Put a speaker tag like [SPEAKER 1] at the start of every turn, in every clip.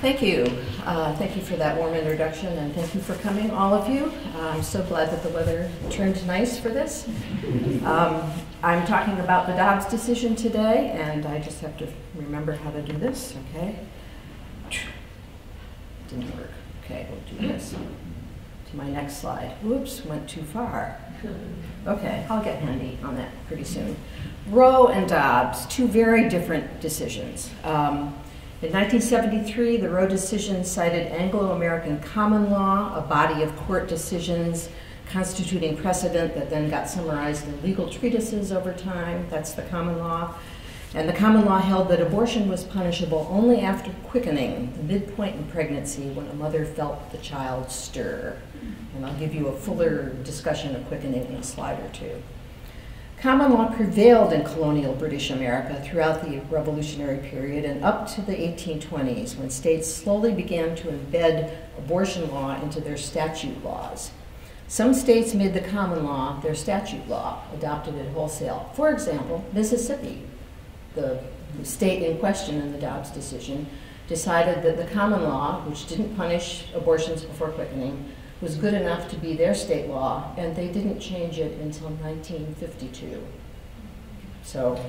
[SPEAKER 1] Thank you. Thank you for that warm introduction, and thank you for coming, all of you. I'm so glad that the weather turned nice for this. I'm talking about the Dobbs decision today, and I just have to remember how to do this, okay? Didn't work. Okay, we'll do this. To my next slide. Whoops, went too far. Okay, I'll get handy on that pretty soon. Roe and Dobbs, two very different decisions. In 1973, the Roe decision cited Anglo-American common law, a body of court decisions constituting precedent that then got summarized in legal treatises over time. That's the common law. And the common law held that abortion was punishable only after quickening, the midpoint in pregnancy when a mother felt the child stir. And I'll give you a fuller discussion of quickening in a slide or two. Common law prevailed in colonial British America throughout the Revolutionary period and up to the 1820s, when states slowly began to embed abortion law into their statute laws. Some states made the common law their statute law, adopted it wholesale. For example, Mississippi, the state in question in the Dobbs decision, decided that the common law, which didn't punish abortions before quickening, was good enough to be their state law, and they didn't change it until 1952. So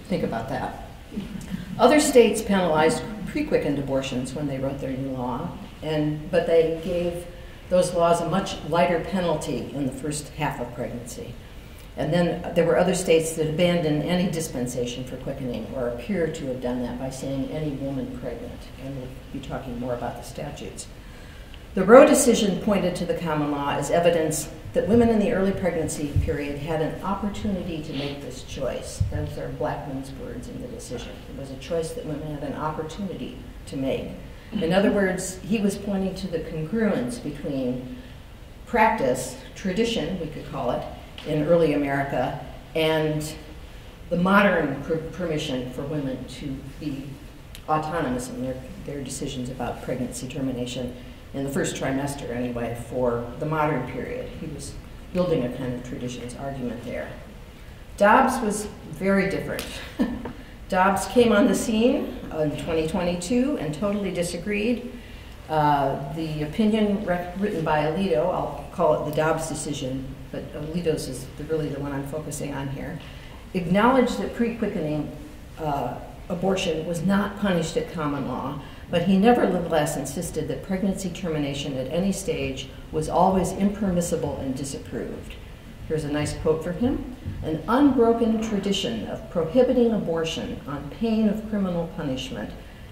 [SPEAKER 1] think about that. Other states penalized pre-quickened abortions when they wrote their new law, but they gave those laws a much lighter penalty in the first half of pregnancy. And then there were other states that abandoned any dispensation for quickening, or appear to have done that by saying any woman pregnant, and we'll be talking more about the statutes. The Roe decision pointed to the common law as evidence that women in the early pregnancy period had an opportunity to make this choice. Those are Blackman's words in the decision. It was a choice that women had an opportunity to make. In other words, he was pointing to the congruence between practice, tradition, we could call it, in early America, and the modern permission for women to be autonomous in their decisions about pregnancy termination in the first trimester, anyway, for the modern period. He was building a kind of traditions argument there. Dobbs was very different. Dobbs came on the scene in 2022 and totally disagreed. The opinion written by Alito, I'll call it the Dobbs decision, but Alito's is really the one I'm focusing on here, acknowledged that pre-quickening abortion was not punished at common law, but he nevertheless insisted that pregnancy termination at any stage was always impermissible and disapproved. Here's a nice quote from him. "An unbroken tradition of prohibiting abortion on pain of criminal punishment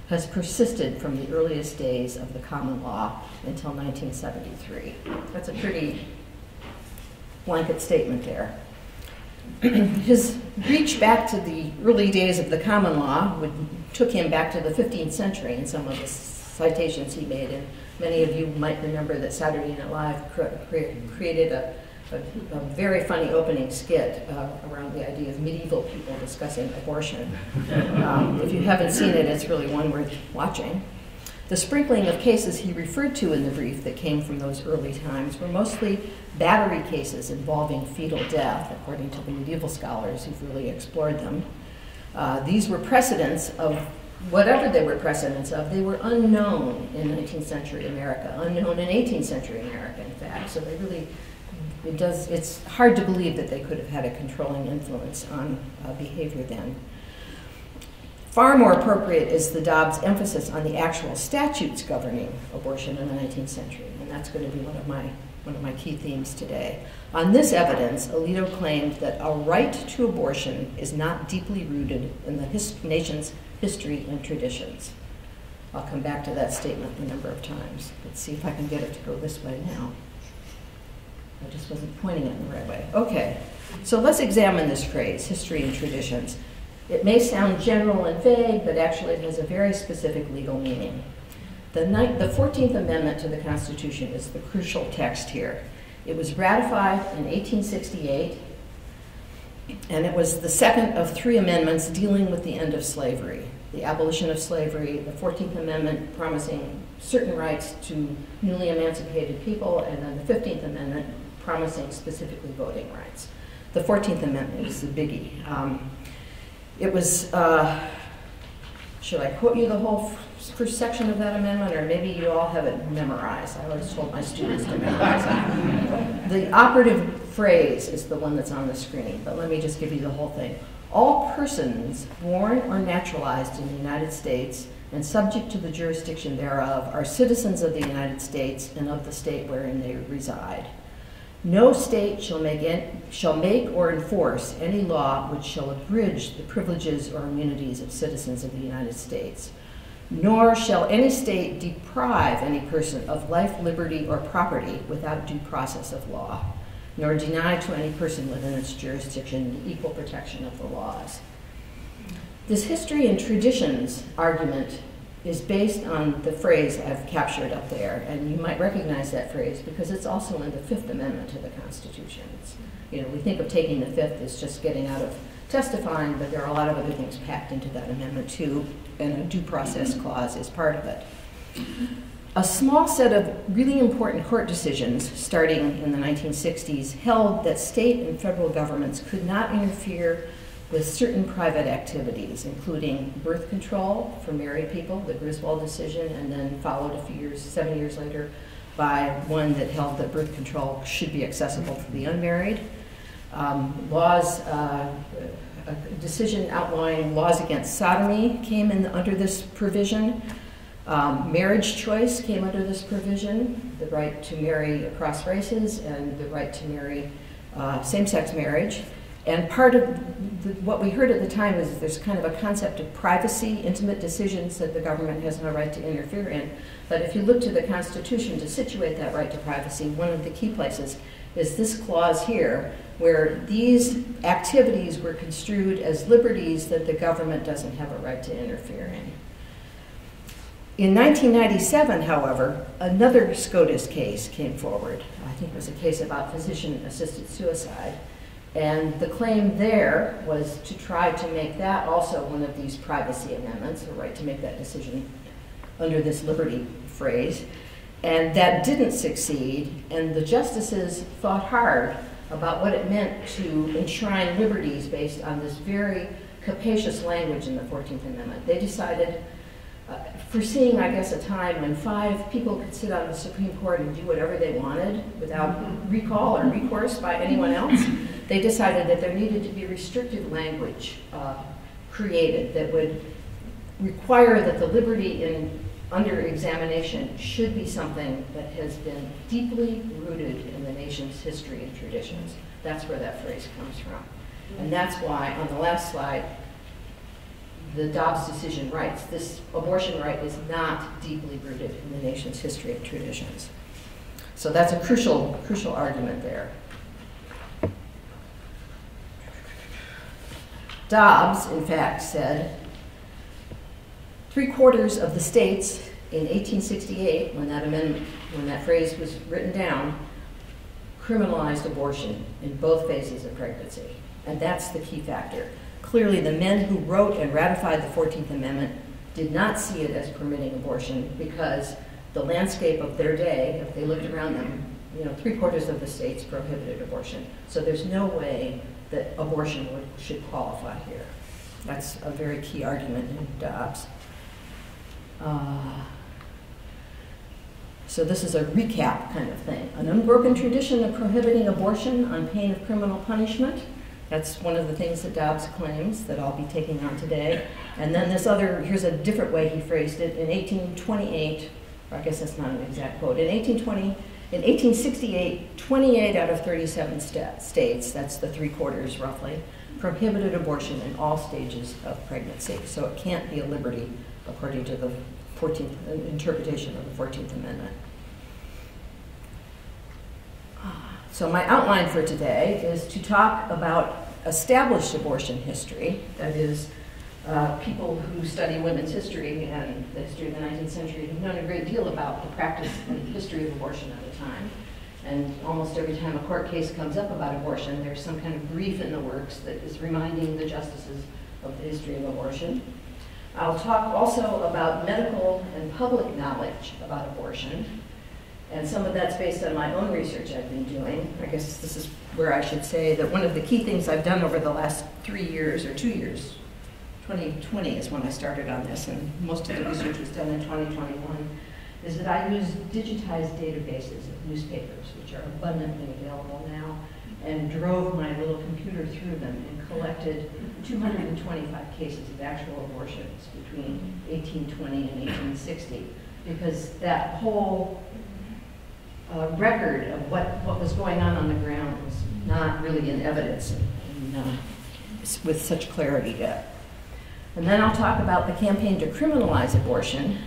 [SPEAKER 1] has persisted from the earliest days of the common law until 1973. That's a pretty blanket statement there. His reach back to the early days of the common law took him back to the 15th century in some of the citations he made, and many of you might remember that Saturday Night Live created a very funny opening skit around the idea of medieval people discussing abortion. If you haven't seen it, it's really one worth watching. The sprinkling of cases he referred to in the brief that came from those early times were mostly battery cases involving fetal death, according to the medieval scholars who've really explored them. These were precedents of whatever they were precedents of. They were unknown in 19th century America, unknown in 18th century America, in fact. So they really, it's hard to believe that they could have had a controlling influence on behavior then. Far more appropriate is the Dobbs emphasis on the actual statutes governing abortion in the 19th century, and that's going to be one of my key themes today. On this evidence, Alito claimed that a right to abortion is not deeply rooted in the nation's history and traditions. I'll come back to that statement a number of times. Let's see if I can get it to go this way now. I just wasn't pointing it in the right way. Okay, so let's examine this phrase, history and traditions. It may sound general and vague, but actually it has a very specific legal meaning. The 14th Amendment to the Constitution is the crucial text here. It was ratified in 1868, and it was the second of 3 amendments dealing with the end of slavery. The abolition of slavery, the 14th Amendment promising certain rights to newly emancipated people, and then the 15th Amendment promising specifically voting rights. The 14th Amendment is the biggie. It was, should I quote you the whole first section of that amendment, or maybe you all have it memorized. I always told my students to memorize it. The operative phrase is the one that's on the screen, but let me just give you the whole thing. All persons born or naturalized in the United States and subject to the jurisdiction thereof are citizens of the United States and of the state wherein they reside. No state shall make or enforce any law which shall abridge the privileges or immunities of citizens of the United States, nor shall any state deprive any person of life, liberty, or property without due process of law, nor deny to any person within its jurisdiction the equal protection of the laws. This history and traditions argument is based on the phrase I've captured up there, and you might recognize that phrase because it's also in the Fifth Amendment to the Constitution. You know, we think of taking the Fifth as just getting out of testifying, but there are a lot of other things packed into that amendment too, and a due process clause is part of it. A small set of really important court decisions starting in the 1960s held that state and federal governments could not interfere with certain private activities, including birth control for married people, the Griswold decision, and then followed a few years, 7 years later, by one that held that birth control should be accessible to the unmarried. A decision outlawing laws against sodomy came in under this provision. Marriage choice came under this provision, the right to marry across races and the right to marry same-sex marriage. And part of what we heard at the time is there's kind of a concept of privacy, intimate decisions that the government has no right to interfere in. But if you look to the Constitution to situate that right to privacy, one of the key places is this clause here, where these activities were construed as liberties that the government doesn't have a right to interfere in. In 1997, however, another SCOTUS case came forward. I think it was a case about physician-assisted suicide. And the claim there was to try to make that also one of these privacy amendments, the right to make that decision under this liberty phrase. And that didn't succeed, and the justices thought hard about what it meant to enshrine liberties based on this very capacious language in the 14th Amendment. They decided, foreseeing, I guess, a time when 5 people could sit on the Supreme Court and do whatever they wanted without recall or recourse by anyone else, they decided that there needed to be restrictive language created that would require that the liberty under examination should be something that has been deeply rooted in the nation's history and traditions. That's where that phrase comes from. And that's why, on the last slide, the Dobbs decision writes, this abortion right is not deeply rooted in the nation's history and traditions. So that's a crucial argument there. Dobbs, in fact, said 3/4 of the states in 1868, when that phrase was written down, criminalized abortion in both phases of pregnancy. And that's the key factor. Clearly, the men who wrote and ratified the 14th Amendment did not see it as permitting abortion because the landscape of their day, if they looked around them, 3/4 of the states prohibited abortion. So there's no way that abortion should qualify here. That's a very key argument in Dobbs. So this is a recap kind of thing. An unbroken tradition of prohibiting abortion on pain of criminal punishment. That's one of the things that Dobbs claims that I'll be taking on today. And then here's a different way he phrased it. In 1828, or I guess that's not an exact quote, in 1868, 28 out of 37 states, that's the 3/4 roughly, prohibited abortion in all stages of pregnancy. So it can't be a liberty according to the 14th interpretation of the 14th Amendment. So my outline for today is to talk about established abortion history, that is, people who study women's history and the history of the 19th century have known a great deal about the practice and history of abortion at the time. And almost every time a court case comes up about abortion, there's some kind of brief in the works that is reminding the justices of the history of abortion. I'll talk also about medical and public knowledge about abortion. And some of that's based on my own research I've been doing. I guess this is where I should say that one of the key things I've done over the last 3 years, or 2 years, 2020 is when I started on this, and most of the research was done in 2021, is that I use digitized databases of newspapers, which are abundantly available now, and drove my little computer through them and collected 225 cases of actual abortions between 1820 and 1860, because that whole record of what was going on the ground was not really in evidence with such clarity yet. And then I'll talk about the campaign to criminalize abortion.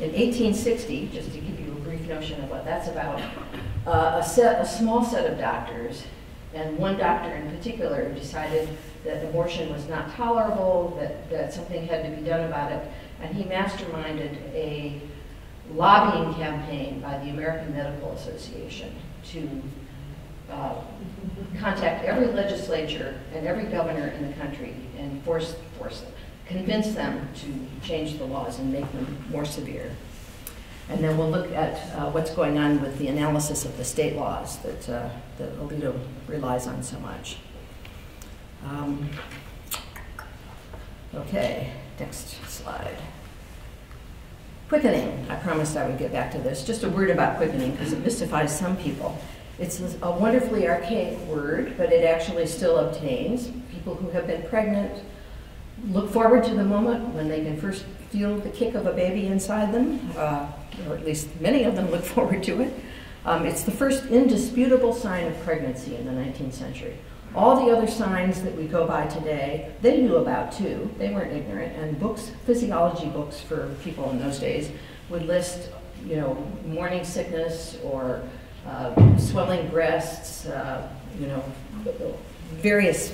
[SPEAKER 1] In 1860, just to give you a brief notion of what that's about, a small set of doctors, and one doctor in particular, decided that abortion was not tolerable, that something had to be done about it, and he masterminded a lobbying campaign by the American Medical Association to contact every legislature and every governor in the country and convince them to change the laws and make them more severe. And then we'll look at what's going on with the analysis of the state laws that Alito relies on so much. Okay, next slide. Quickening. I promised I would get back to this. Just a word about quickening, because it mystifies some people. It's a wonderfully archaic word, but it actually still obtains. People who have been pregnant look forward to the moment when they can first feel the kick of a baby inside them, or at least many of them look forward to it. It's the first indisputable sign of pregnancy in the 19th century. All the other signs that we go by today, they knew about too. They weren't ignorant. And books, physiology books for people in those days, would list, morning sickness or swelling breasts, various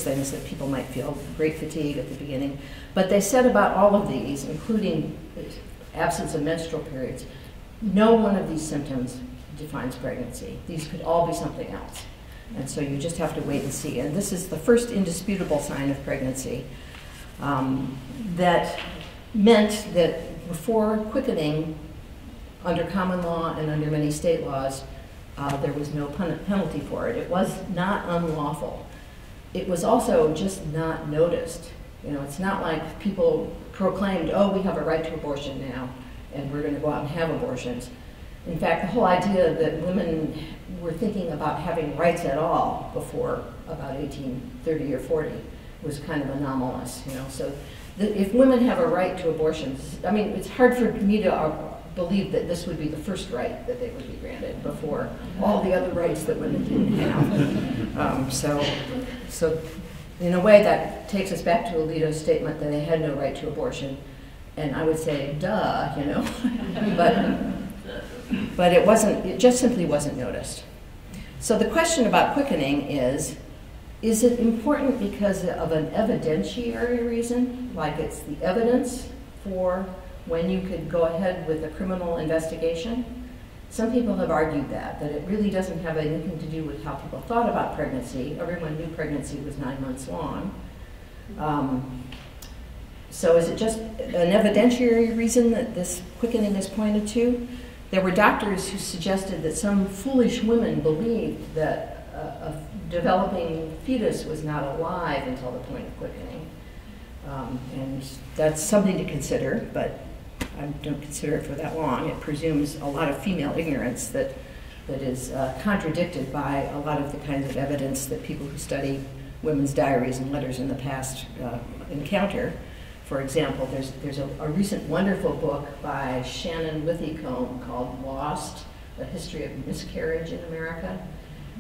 [SPEAKER 1] things that people might feel, great fatigue at the beginning. But they said about all of these, including absence of menstrual periods, no one of these symptoms defines pregnancy. These could all be something else. And so you just have to wait and see. And this is the first indisputable sign of pregnancy that meant that before quickening, under common law and under many state laws, there was no penalty for it. It was not unlawful. It was also just not noticed. It's not like people proclaimed, oh, we have a right to abortion now, and we're going to go out and have abortions. In fact, the whole idea that women were thinking about having rights at all before about 1830 or 40 was kind of anomalous. So if women have a right to abortions, I mean, it's hard for me to believe that this would be the first right that they would be granted before all the other rights that women didn't have. So in a way that takes us back to Alito's statement that they had no right to abortion. And I would say, duh, but it just simply wasn't noticed. So the question about quickening is it important because of an evidentiary reason, like it's the evidence for when you could go ahead with a criminal investigation? Some people have argued that it really doesn't have anything to do with how people thought about pregnancy. Everyone knew pregnancy was 9 months long. So is it just an evidentiary reason that this quickening is pointed to? There were doctors who suggested that some foolish women believed that a developing fetus was not alive until the point of quickening. And that's something to consider, but I don't consider it for that long. It presumes a lot of female ignorance that is contradicted by a lot of the kinds of evidence that people who study women's diaries and letters in the past encounter. For example, there's a recent wonderful book by Shannon Withicombe called Lost, A History of Miscarriage in America,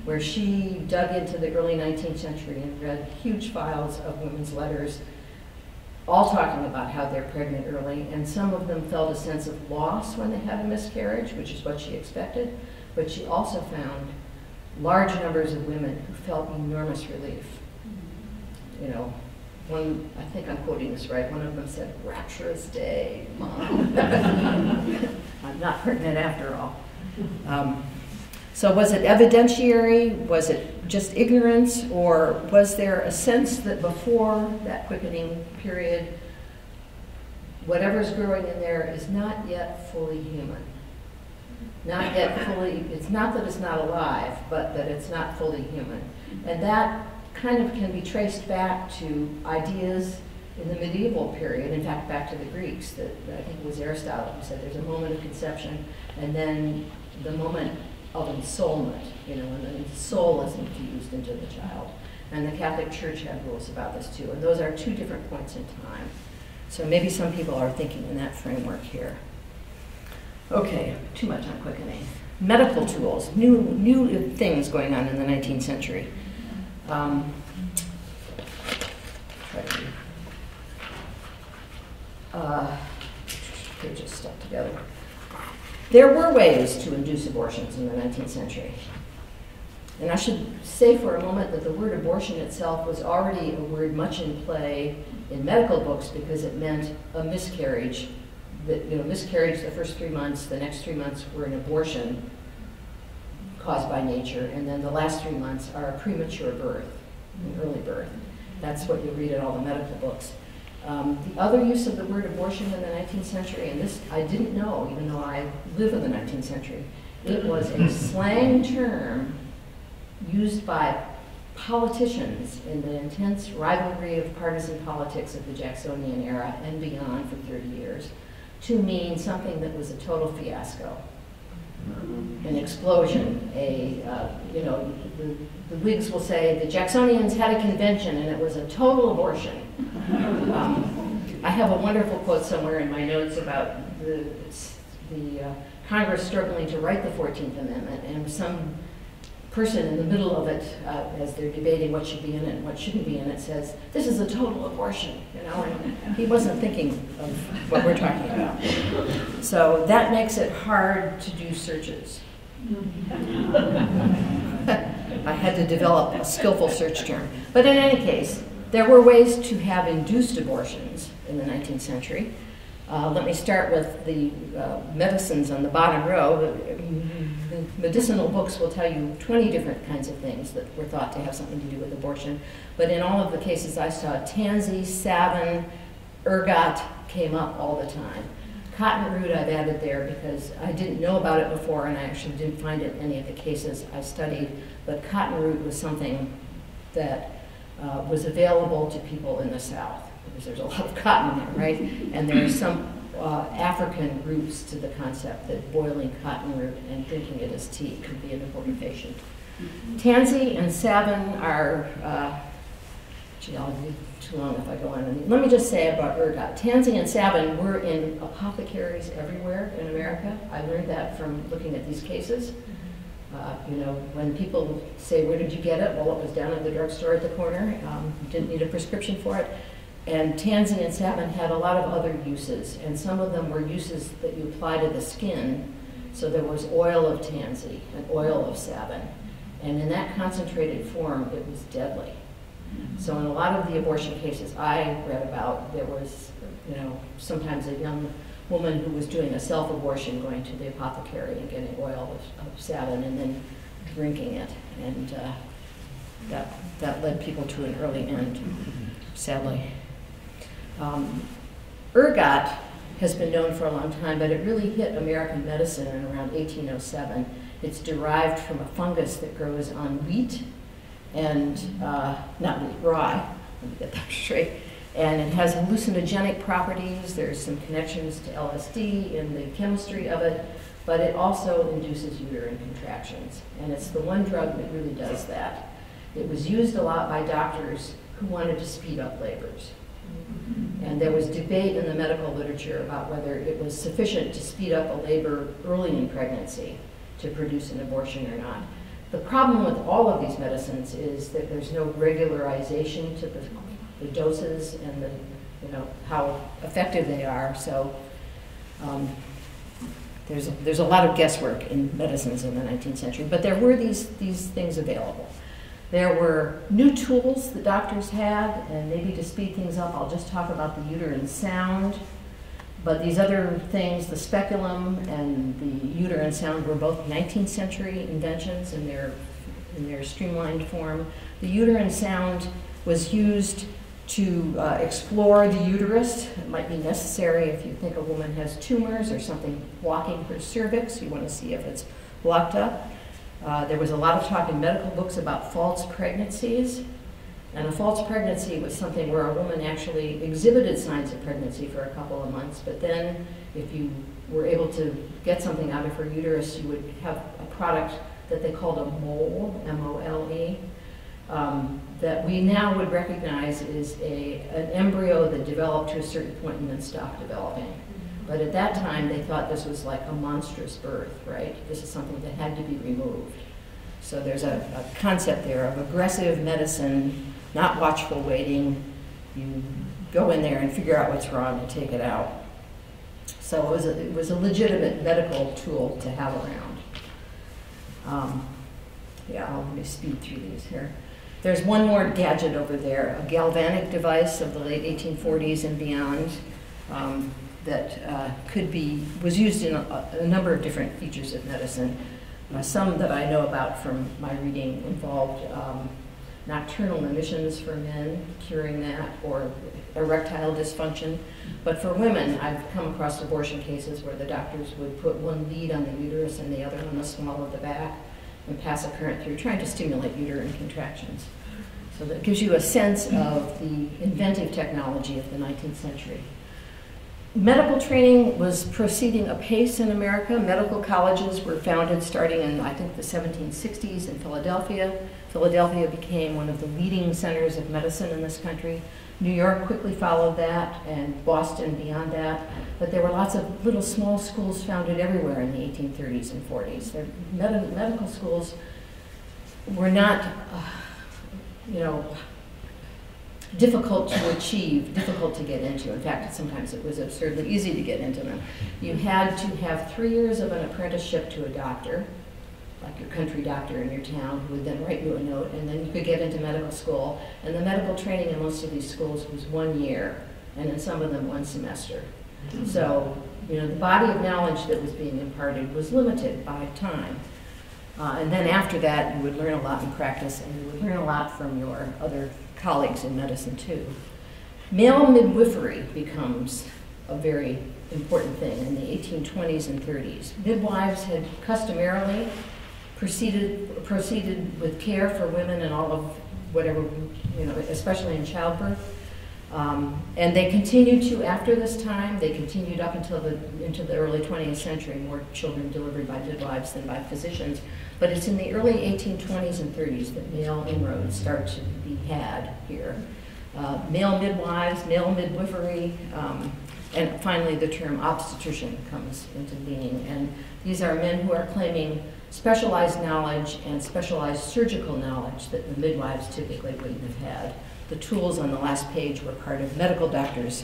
[SPEAKER 1] where she dug into the early 19th century and read huge files of women's letters, all talking about how they're pregnant early, and some of them felt a sense of loss when they had a miscarriage, which is what she expected, but she also found large numbers of women who felt enormous relief. One, I think I'm quoting this right, one of them said, "Rapturous day, Mom." I'm not pregnant after all. So was it evidentiary? Was it just ignorance? Or was there a sense that before that quickening period, whatever's growing in there is not yet fully human? Not yet fully, it's not that it's not alive, but that it's not fully human. And that kind of can be traced back to ideas in the medieval period, in fact, back to the Greeks, that I think it was Aristotle who said there's a moment of conception and then the moment of ensoulment, you know, and the soul is infused into the child. And the Catholic Church had rules about this too, and those are two different points in time. So maybe some people are thinking in that framework here. Okay, too much on quickening. Medical tools, new things going on in the 19th century. Pages stuck together. There were ways to induce abortions in the 19th century. And I should say for a moment that the word abortion itself was already a word much in play in medical books because it meant a miscarriage. That, you know, miscarriage the first 3 months, the next 3 months were an abortion caused by nature, and then the last 3 months are a premature birth, an early birth. That's what you'll read in all the medical books. The other use of the word abortion in the 19th century, and this I didn't know even though I live in the 19th century, it was a slang term used by politicians in the intense rivalry of partisan politics of the Jacksonian era and beyond for 30 years to mean something that was a total fiasco, an explosion, you know, the Whigs will say the Jacksonians had a convention and it was a total abortion. I have a wonderful quote somewhere in my notes about the Congress struggling to write the 14th Amendment, and some person in the middle of it, as they're debating what should be in it and what shouldn't be in it, says, "This is a total abortion," you know, and he wasn't thinking of what we're talking about. So that makes it hard to do searches. I had to develop a skillful search term. But in any case, there were ways to have induced abortions in the 19th century. Let me start with the medicines on the bottom row. The medicinal books will tell you 20 different kinds of things that were thought to have something to do with abortion. But in all of the cases I saw, tansy, savin, ergot came up all the time. Cotton root I've added there because I didn't know about it before and I actually didn't find it in any of the cases I studied. But cotton root was something that was available to people in the South because there's a lot of cotton there, right? And there are some African roots to the concept that boiling cotton root and drinking it as tea could be an abortifacient. Tansy and savin are, gee, I'll be too long if I go on. Let me just say about ergot. Tansy and savin were in apothecaries everywhere in America. I learned that from looking at these cases. You know, when people say, "Where did you get it?" Well, it was down at the drugstore at the corner. You didn't need a prescription for it. And tansy and savin had a lot of other uses, and some of them were uses that you apply to the skin. So there was oil of tansy and oil of savin. And in that concentrated form, it was deadly. So in a lot of the abortion cases I read about, there was, you know, sometimes a young woman who was doing a self-abortion going to the apothecary and getting oil of savin and then drinking it. And that led people to an early end, sadly. Ergot has been known for a long time, but it really hit American medicine in around 1807. It's derived from a fungus that grows on wheat and, not wheat, rye, let me get that straight. And it has hallucinogenic properties. There's some connections to LSD in the chemistry of it, but it also induces uterine contractions. And it's the one drug that really does that. It was used a lot by doctors who wanted to speed up labors. And there was debate in the medical literature about whether it was sufficient to speed up a labor early in pregnancy to produce an abortion or not. The problem with all of these medicines is that there's no regularization to the doses and the, you know, how effective they are. So there's a lot of guesswork in medicines in the 19th century, but there were these things available. There were new tools that doctors had, and maybe to speed things up, I'll just talk about the uterine sound. But these other things, the speculum and the uterine sound, were both 19th century inventions in their streamlined form. The uterine sound was used to explore the uterus. It might be necessary if you think a woman has tumors or something blocking her cervix. You want to see if it's blocked up. There was a lot of talk in medical books about false pregnancies. And a false pregnancy was something where a woman actually exhibited signs of pregnancy for a couple of months, but then if you were able to get something out of her uterus, you would have a product that they called a mole, M-O-L-E, that we now would recognize is an embryo that developed to a certain point and then stopped developing. But at that time, they thought this was like a monstrous birth, right? This is something that had to be removed. So there's a concept there of aggressive medicine, not watchful waiting. You go in there and figure out what's wrong and take it out. So it was a legitimate medical tool to have around. Let me speed through these here. There's one more gadget over there, a galvanic device of the late 1840s and beyond that was used in a number of different features of medicine. Some that I know about from my reading involved nocturnal emissions for men, curing that, or erectile dysfunction. But for women, I've come across abortion cases where the doctors would put one lead on the uterus and the other on the small of the back and pass a current through, trying to stimulate uterine contractions. So that gives you a sense of the inventive technology of the 19th century. Medical training was proceeding apace in America. Medical colleges were founded starting in, I think, the 1760s in Philadelphia. Philadelphia became one of the leading centers of medicine in this country. New York quickly followed that, and Boston beyond that. But there were lots of little small schools founded everywhere in the 1830s and 40s. Medical schools were not, difficult to achieve, difficult to get into. In fact, sometimes it was absurdly easy to get into them. You had to have 3 years of an apprenticeship to a doctor, like your country doctor in your town, who would then write you a note, and then you could get into medical school. And the medical training in most of these schools was 1 year, and in some of them 1 semester. So, the body of knowledge that was being imparted was limited by time. And then after that, you would learn a lot in practice, and you would learn a lot from your other colleagues in medicine too. Male midwifery becomes a very important thing in the 1820s and 30s. Midwives had customarily proceeded with care for women and all of whatever, especially in childbirth. And they continued to, after this time, they continued up until into the early 20th century, more children delivered by midwives than by physicians. But it's in the early 1820s and 30s that male inroads start to be had here. Male midwives, male midwifery, and finally the term obstetrician comes into being. And these are men who are claiming specialized knowledge and specialized surgical knowledge that the midwives typically wouldn't have had. The tools on the last page were part of medical doctors'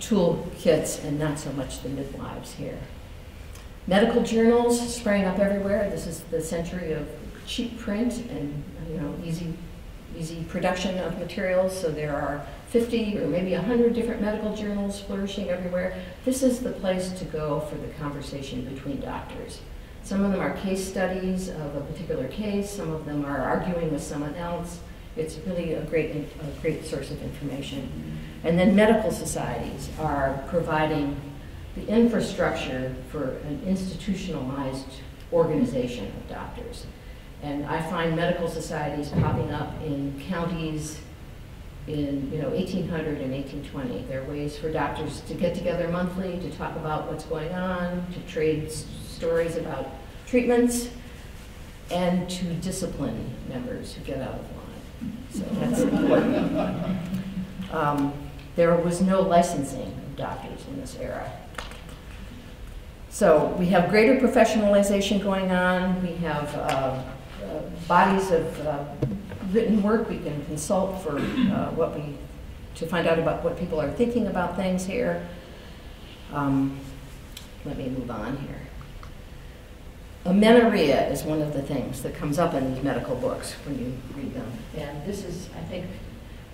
[SPEAKER 1] tool kits and not so much the midwives here. Medical journals sprang up everywhere. This is the century of cheap print and easy production of materials. So there are 50 or maybe 100 different medical journals flourishing everywhere. This is the place to go for the conversation between doctors. Some of them are case studies of a particular case. Some of them are arguing with someone else. It's really a great source of information. And then medical societies are providing the infrastructure for an institutionalized organization of doctors. And I find medical societies popping up in counties in 1800 and 1820. There are ways for doctors to get together monthly to talk about what's going on, to trade stories about treatments, and to discipline members who get out of line. So that's important. There was no licensing of doctors in this era. So we have greater professionalization going on. We have bodies of written work. We can consult for to find out about what people are thinking about things here. Let me move on here. Amenorrhea is one of the things that comes up in these medical books when you read them. And this is, I think,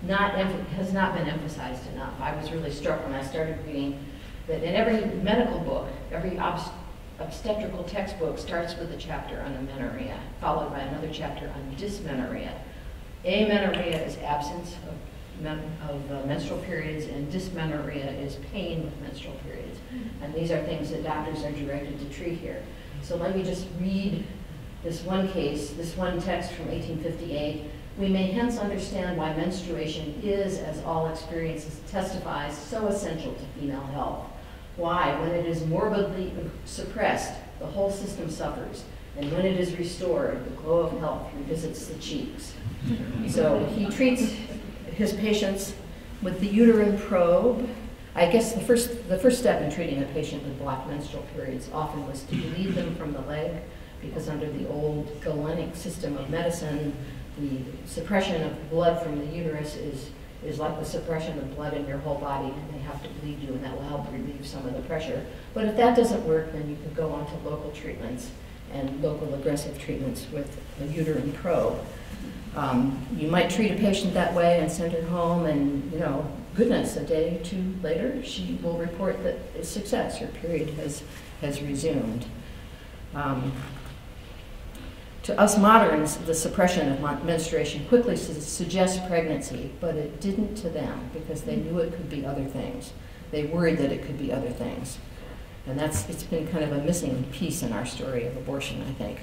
[SPEAKER 1] has not been emphasized enough. I was really struck when I started reading that in every medical book, every obstetrical textbook starts with a chapter on amenorrhea, followed by another chapter on dysmenorrhea. Amenorrhea is absence of menstrual periods, and dysmenorrhea is pain with menstrual periods. And these are things that doctors are directed to treat here. So let me just read this one case, this one text from 1858. We may hence understand why menstruation is, as all experiences testifies, so essential to female health. Why, when it is morbidly suppressed, the whole system suffers, and when it is restored, the glow of health revisits the cheeks. So he treats his patients with the uterine probe. I guess the first step in treating a patient with blocked menstrual periods often was to bleed them from the leg, because under the old Galenic system of medicine, the suppression of blood from the uterus is like the suppression of blood in your whole body, and they have to bleed you, and that will help relieve some of the pressure. But if that doesn't work, then you can go on to local treatments and local aggressive treatments with a uterine probe. You might treat a patient that way and send her home, and goodness, a day or two later, she will report that it's success. Her period has resumed. To us moderns, the suppression of menstruation quickly suggests pregnancy, but it didn't to them, because they knew it could be other things. They worried that it could be other things. And it's been kind of a missing piece in our story of abortion, I think.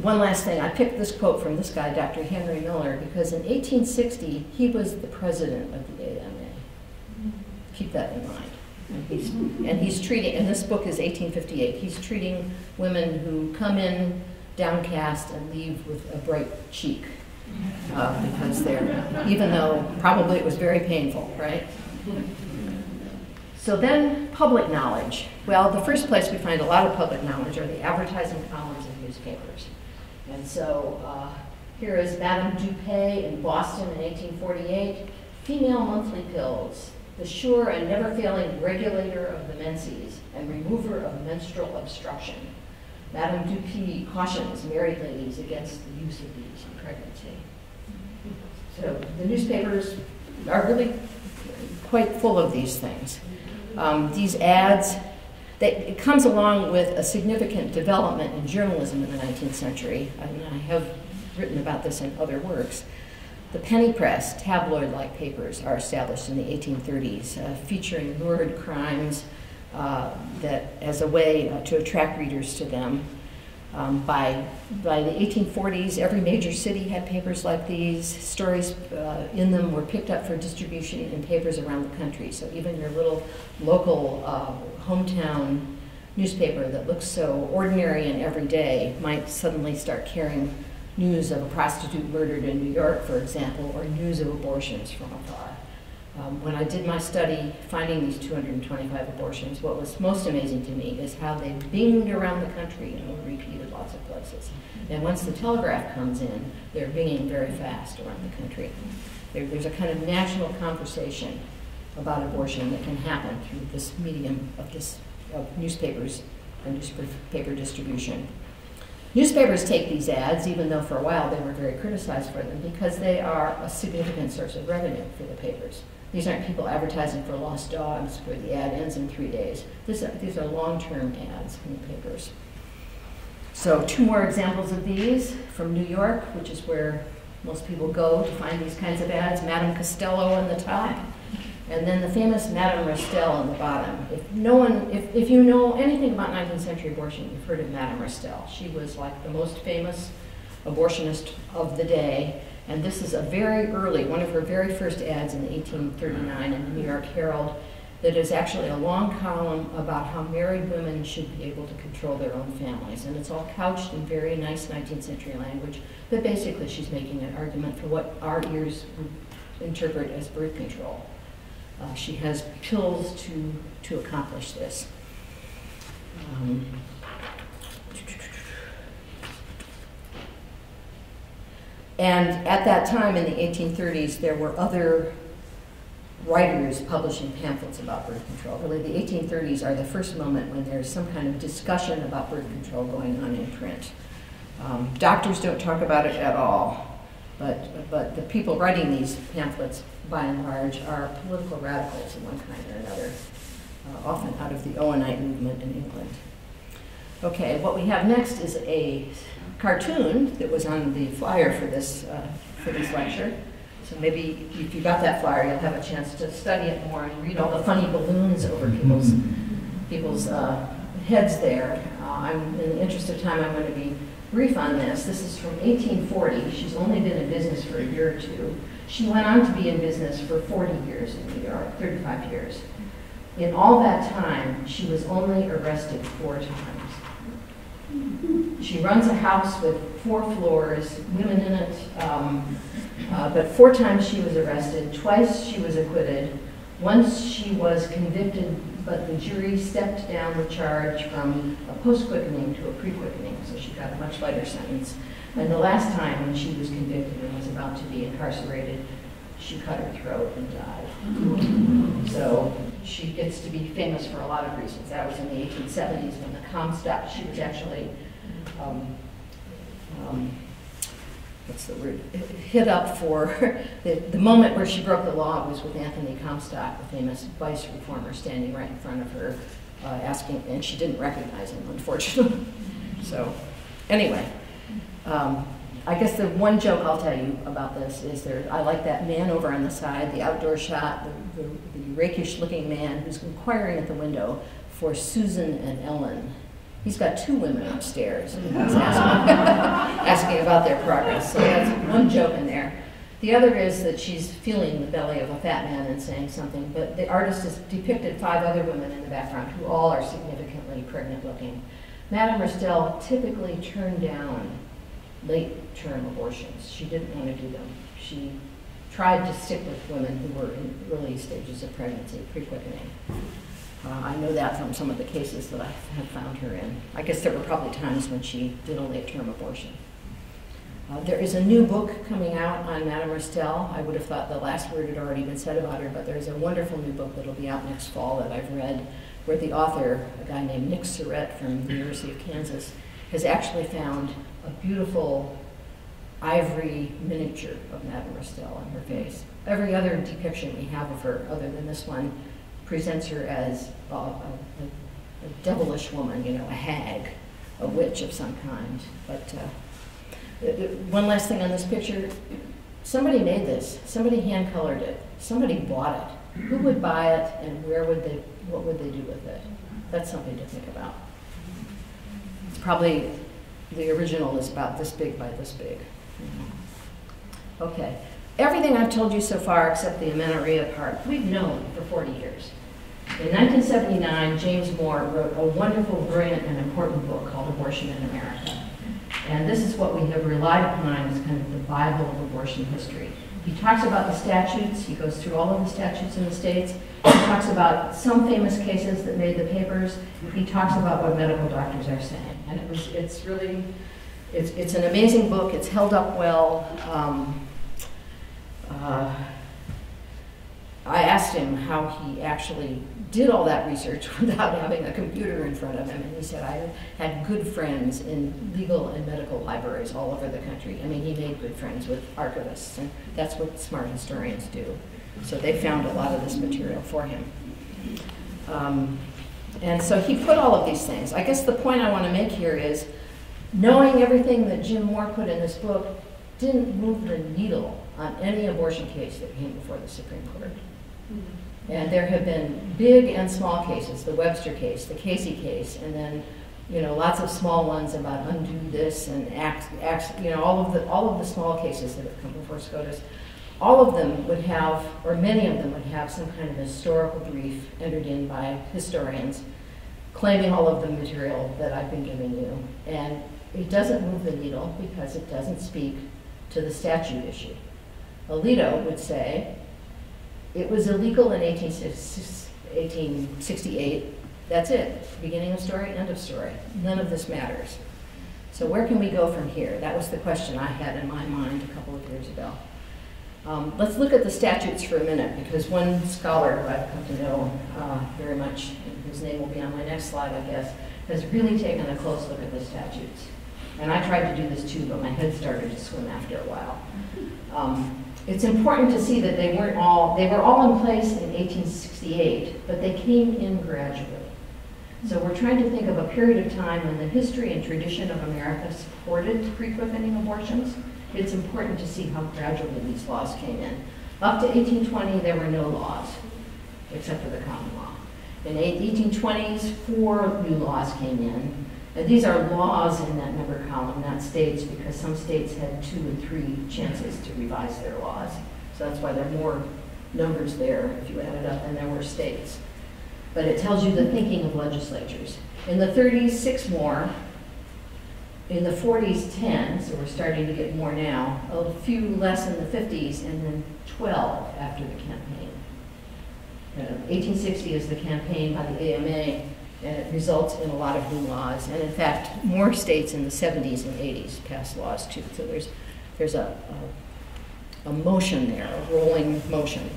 [SPEAKER 1] One last thing, I picked this quote from this guy, Dr. Henry Miller, because in 1860, he was the president of the AMA. Keep that in mind. And he's treating, and this book is 1858, he's treating women who come in downcast and leave with a bright cheek, because they're, even though probably it was very painful, right? So then, public knowledge. Well, the first place we find a lot of public knowledge are the advertising columns in newspapers. And so here is Madame Dupay in Boston in 1848, female monthly pills, the sure and never-failing regulator of the menses and remover of menstrual obstruction. Madame Dupay cautions married ladies against the use of these in pregnancy. So the newspapers are really quite full of these things. These ads, it comes along with a significant development in journalism in the 19th century. I have written about this in other works. The penny press, tabloid-like papers, are established in the 1830s, featuring lurid crimes that as a way to attract readers to them. By the 1840s, every major city had papers like these. Stories in them were picked up for distribution in papers around the country. So even your little local hometown newspaper that looks so ordinary and everyday might suddenly start carrying news of a prostitute murdered in New York, for example, or news of abortions from afar. When I did my study finding these 225 abortions, what was most amazing to me is how they binged around the country and were repeated lots of places. And once the telegraph comes in, they're binging very fast around the country. There's a kind of national conversation about abortion that can happen through this medium of newspapers and newspaper distribution. Newspapers take these ads, even though for a while they were very criticized for them, because they are a significant source of revenue for the papers. These aren't people advertising for lost dogs where the ad ends in 3 days. These are long-term ads in the papers. So 2 more examples of these from New York, which is where most people go to find these kinds of ads. Madame Costello on the top, and then the famous Madame Restel on the bottom. If you know anything about 19th century abortion, you've heard of Madame Restel. She was like the most famous abortionist of the day, and this is a very early, one of her very first ads in 1839 in the New York Herald, that is actually a long column about how married women should be able to control their own families. And it's all couched in very nice 19th century language, but basically she's making an argument for what our ears would interpret as birth control. She has pills to accomplish this. And at that time in the 1830s, there were other writers publishing pamphlets about birth control. Really, the 1830s are the first moment when there's some kind of discussion about birth control going on in print. Doctors don't talk about it at all, but the people writing these pamphlets, by and large, are political radicals of one kind or another, often out of the Owenite movement in England. Okay, what we have next is a cartoon that was on the flyer for this lecture. So maybe if you got that flyer, you'll have a chance to study it more and read all the funny balloons over people's heads there. In the interest of time, I'm going to be brief on this. This is from 1840. She's only been in business for a year or two. She went on to be in business for 40 years in New York, 35 years. In all that time, she was only arrested 4 times. She runs a house with 4 floors, women in it, but 4 times she was arrested. Twice she was acquitted. Once she was convicted, but the jury stepped down the charge from a post-quickening to a pre-quickening, so she got a much lighter sentence. And the last time when she was convicted and was about to be incarcerated, she cut her throat and died. So she gets to be famous for a lot of reasons. That was in the 1870s when the Comstock, she was actually, what's the word, hit up for the moment where she broke the law was with Anthony Comstock, the famous vice reformer, standing right in front of her asking, and she didn't recognize him, unfortunately. So anyway, I guess the one joke I'll tell you about this is I like that man over on the side, the outdoor shot, the rakish looking man who's inquiring at the window for Susan and Ellen. He's got 2 women upstairs and he's asking about their progress. So that's one joke in there. The other is that she's feeling the belly of a fat man and saying something, but the artist has depicted 5 other women in the background who all are significantly pregnant looking. Madame Restell typically turned down late-term abortions. She didn't want to do them. She tried to stick with women who were in early stages of pregnancy, pre-quickening. I know that from some of the cases that I have found her in. I guess there were probably times when she did a late-term abortion. There is a new book coming out on Madame Restell. I would have thought the last word had already been said about her, but there's a wonderful new book that will be out next fall that I've read, where the author, a guy named Nick Surrett from the University of Kansas, has actually found a beautiful ivory miniature of Madame Restell on her face. Every other depiction we have of her, other than this one, presents her as a devilish woman, you know, a hag, a witch of some kind. But one last thing on this picture, somebody made this, somebody hand-colored it, somebody bought it. Who would buy it and what would they do with it? That's something to think about. It's probably, the original is about this big by this big. Okay, everything I've told you so far except the amenorrhea part, we've known for 40 years. In 1979, James Moore wrote a wonderful, brilliant, and important book called Abortion in America. And this is what we have relied upon as kind of the Bible of abortion history. He talks about the statutes. He goes through all of the statutes in the states. He talks about some famous cases that made the papers. He talks about what medical doctors are saying. And it's an amazing book. It's held up well. I asked him how he actually did all that research without having a computer in front of him, and he said, I had good friends in legal and medical libraries all over the country. I mean, he made good friends with archivists, and that's what smart historians do. So they found a lot of this material for him. And so he put all of these things. I guess the point I want to make here is, knowing everything that Jim Moore put in this book didn't move the needle on any abortion case that came before the Supreme Court. And there have been big and small cases, the Webster case, the Casey case, and then, you know, lots of small ones about undo this and you know, all of the small cases that have come before SCOTUS. All of them would have, or many of them would have, some kind of historical brief entered in by historians claiming all of the material that I've been giving you. And it doesn't move the needle because it doesn't speak to the statute issue. Alito would say, it was illegal in 1868. That's it. Beginning of story, end of story. None of this matters. So where can we go from here? That was the question I had in my mind a couple of years ago. Let's look at the statutes for a minute, because one scholar who I've come to know very much, and whose name will be on my next slide, I guess, has really taken a close look at the statutes. And I tried to do this too, but my head started to swim after a while. It's important to see that they were all in place in 1868, but they came in gradually. So we're trying to think of a period of time when the history and tradition of America supported pre-quickening abortions. It's important to see how gradually these laws came in. Up to 1820, there were no laws, except for the common law. In the 1820s, 4 new laws came in. And these are laws in that number column, not states, because some states had 2 and 3 chances to revise their laws. So that's why there are more numbers there, if you add it up, than there were states. But it tells you the thinking of legislatures. In the 30s, 6 more. In the 40s, 10, so we're starting to get more now. A few less in the 50s, and then 12 after the campaign. 1860 is the campaign by the AMA, and it results in a lot of new laws. And in fact, more states in the 70s and 80s passed laws too. So there's a motion there, a rolling motion.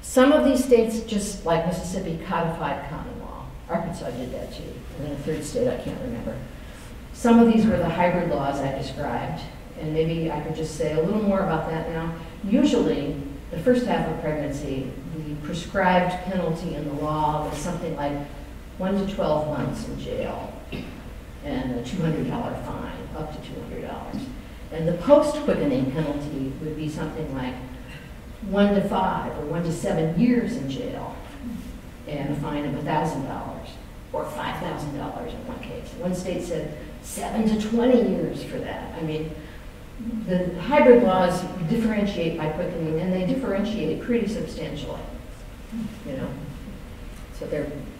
[SPEAKER 1] Some of these states, just like Mississippi, codified common law. Arkansas did that too. And then a third state I can't remember. Some of these were the hybrid laws I described, and maybe I could just say a little more about that now. Usually, the first half of pregnancy, the prescribed penalty in the law was something like 1 to 12 months in jail and a $200 fine, up to $200. And the post-quickening penalty would be something like 1 to 5 or 1 to 7 years in jail and a fine of $1,000 or $5,000 in one case. One state said 7 to 20 years for that. I mean, the hybrid laws differentiate by quickening, and they differentiate pretty substantially, you know. So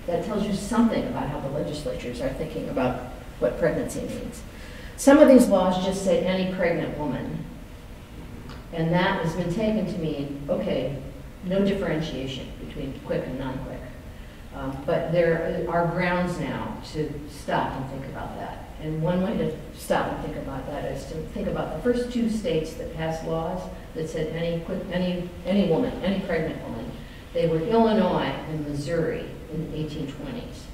[SPEAKER 1] that tells you something about how the legislatures are thinking about what pregnancy means. Some of these laws just say any pregnant woman, and that has been taken to mean, okay, no differentiation between quick and non-quick. But there are grounds now to stop and think about that. And one way to stop and think about that is to think about the first 2 states that passed laws that said any woman, any pregnant woman. They were Illinois and Missouri in the 1820s.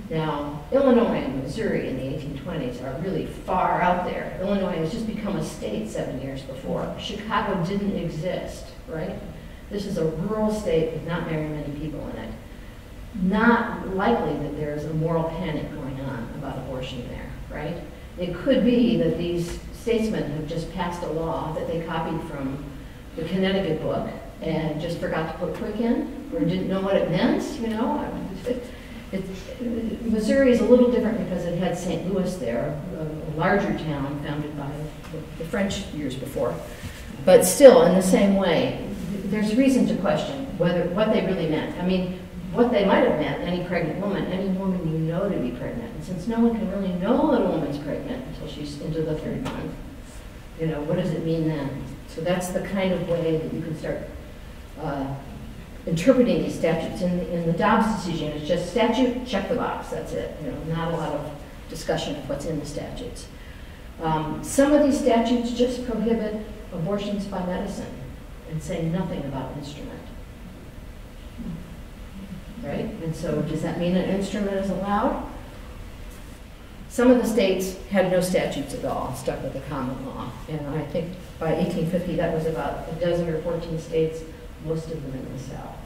[SPEAKER 1] Now, Illinois and Missouri in the 1820s are really far out there. Illinois has just become a state 7 years before. Chicago didn't exist, right? This is a rural state with not very many people in it. Not likely that there's a moral panic going on about abortion there, right? It could be that these statesmen have just passed a law that they copied from the Connecticut book and just forgot to put quick in, or didn't know what it meant, you know? Missouri is a little different because it had St. Louis there, a larger town founded by the French years before. But still, in the same way, there's reason to question what they really meant. I mean, what they might have meant, any pregnant woman, any woman you know to be pregnant. And since no one can really know that a woman's pregnant until she's into the 3rd month, you know, what does it mean then? So that's the kind of way that you can start interpreting these statutes. In the Dobbs decision, it's just statute, check the box, that's it. You know, not a lot of discussion of what's in the statutes. Some of these statutes just prohibit abortions by medicine and say nothing about instrument. Right? And so does that mean an instrument is allowed? Some of the states had no statutes at all, stuck with the common law. And I think by 1850 that was about a dozen or 14 states, most of them in the South.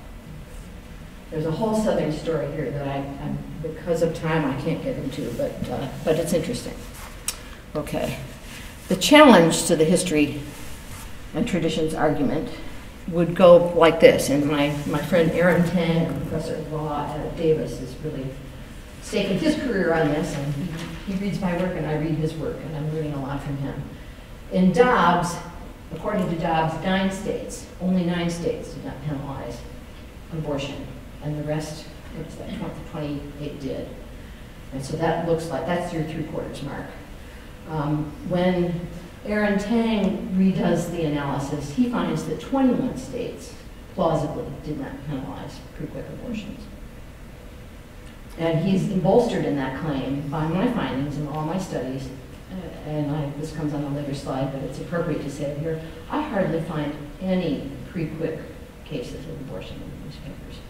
[SPEAKER 1] There's a whole Southern story here that because of time, I can't get into, but it's interesting. Okay. The challenge to the history and traditions argument would go like this, and my friend Aaron Tang, a professor of law at Davis, is really staking his career on this, and he reads my work and I read his work, and I'm learning a lot from him. In Dobbs, according to Dobbs, 9 states, only 9 states did not penalize abortion, and the rest, it's like 28 did. And so that looks like, that's your 3/4 mark. When Aaron Tang redoes the analysis, he finds that 21 states plausibly did not penalize pre-quick abortions. And he's bolstered in that claim by my findings in all my studies, and this comes on a later slide, but it's appropriate to say it here. I hardly find any pre-quick cases of abortion in the newspapers.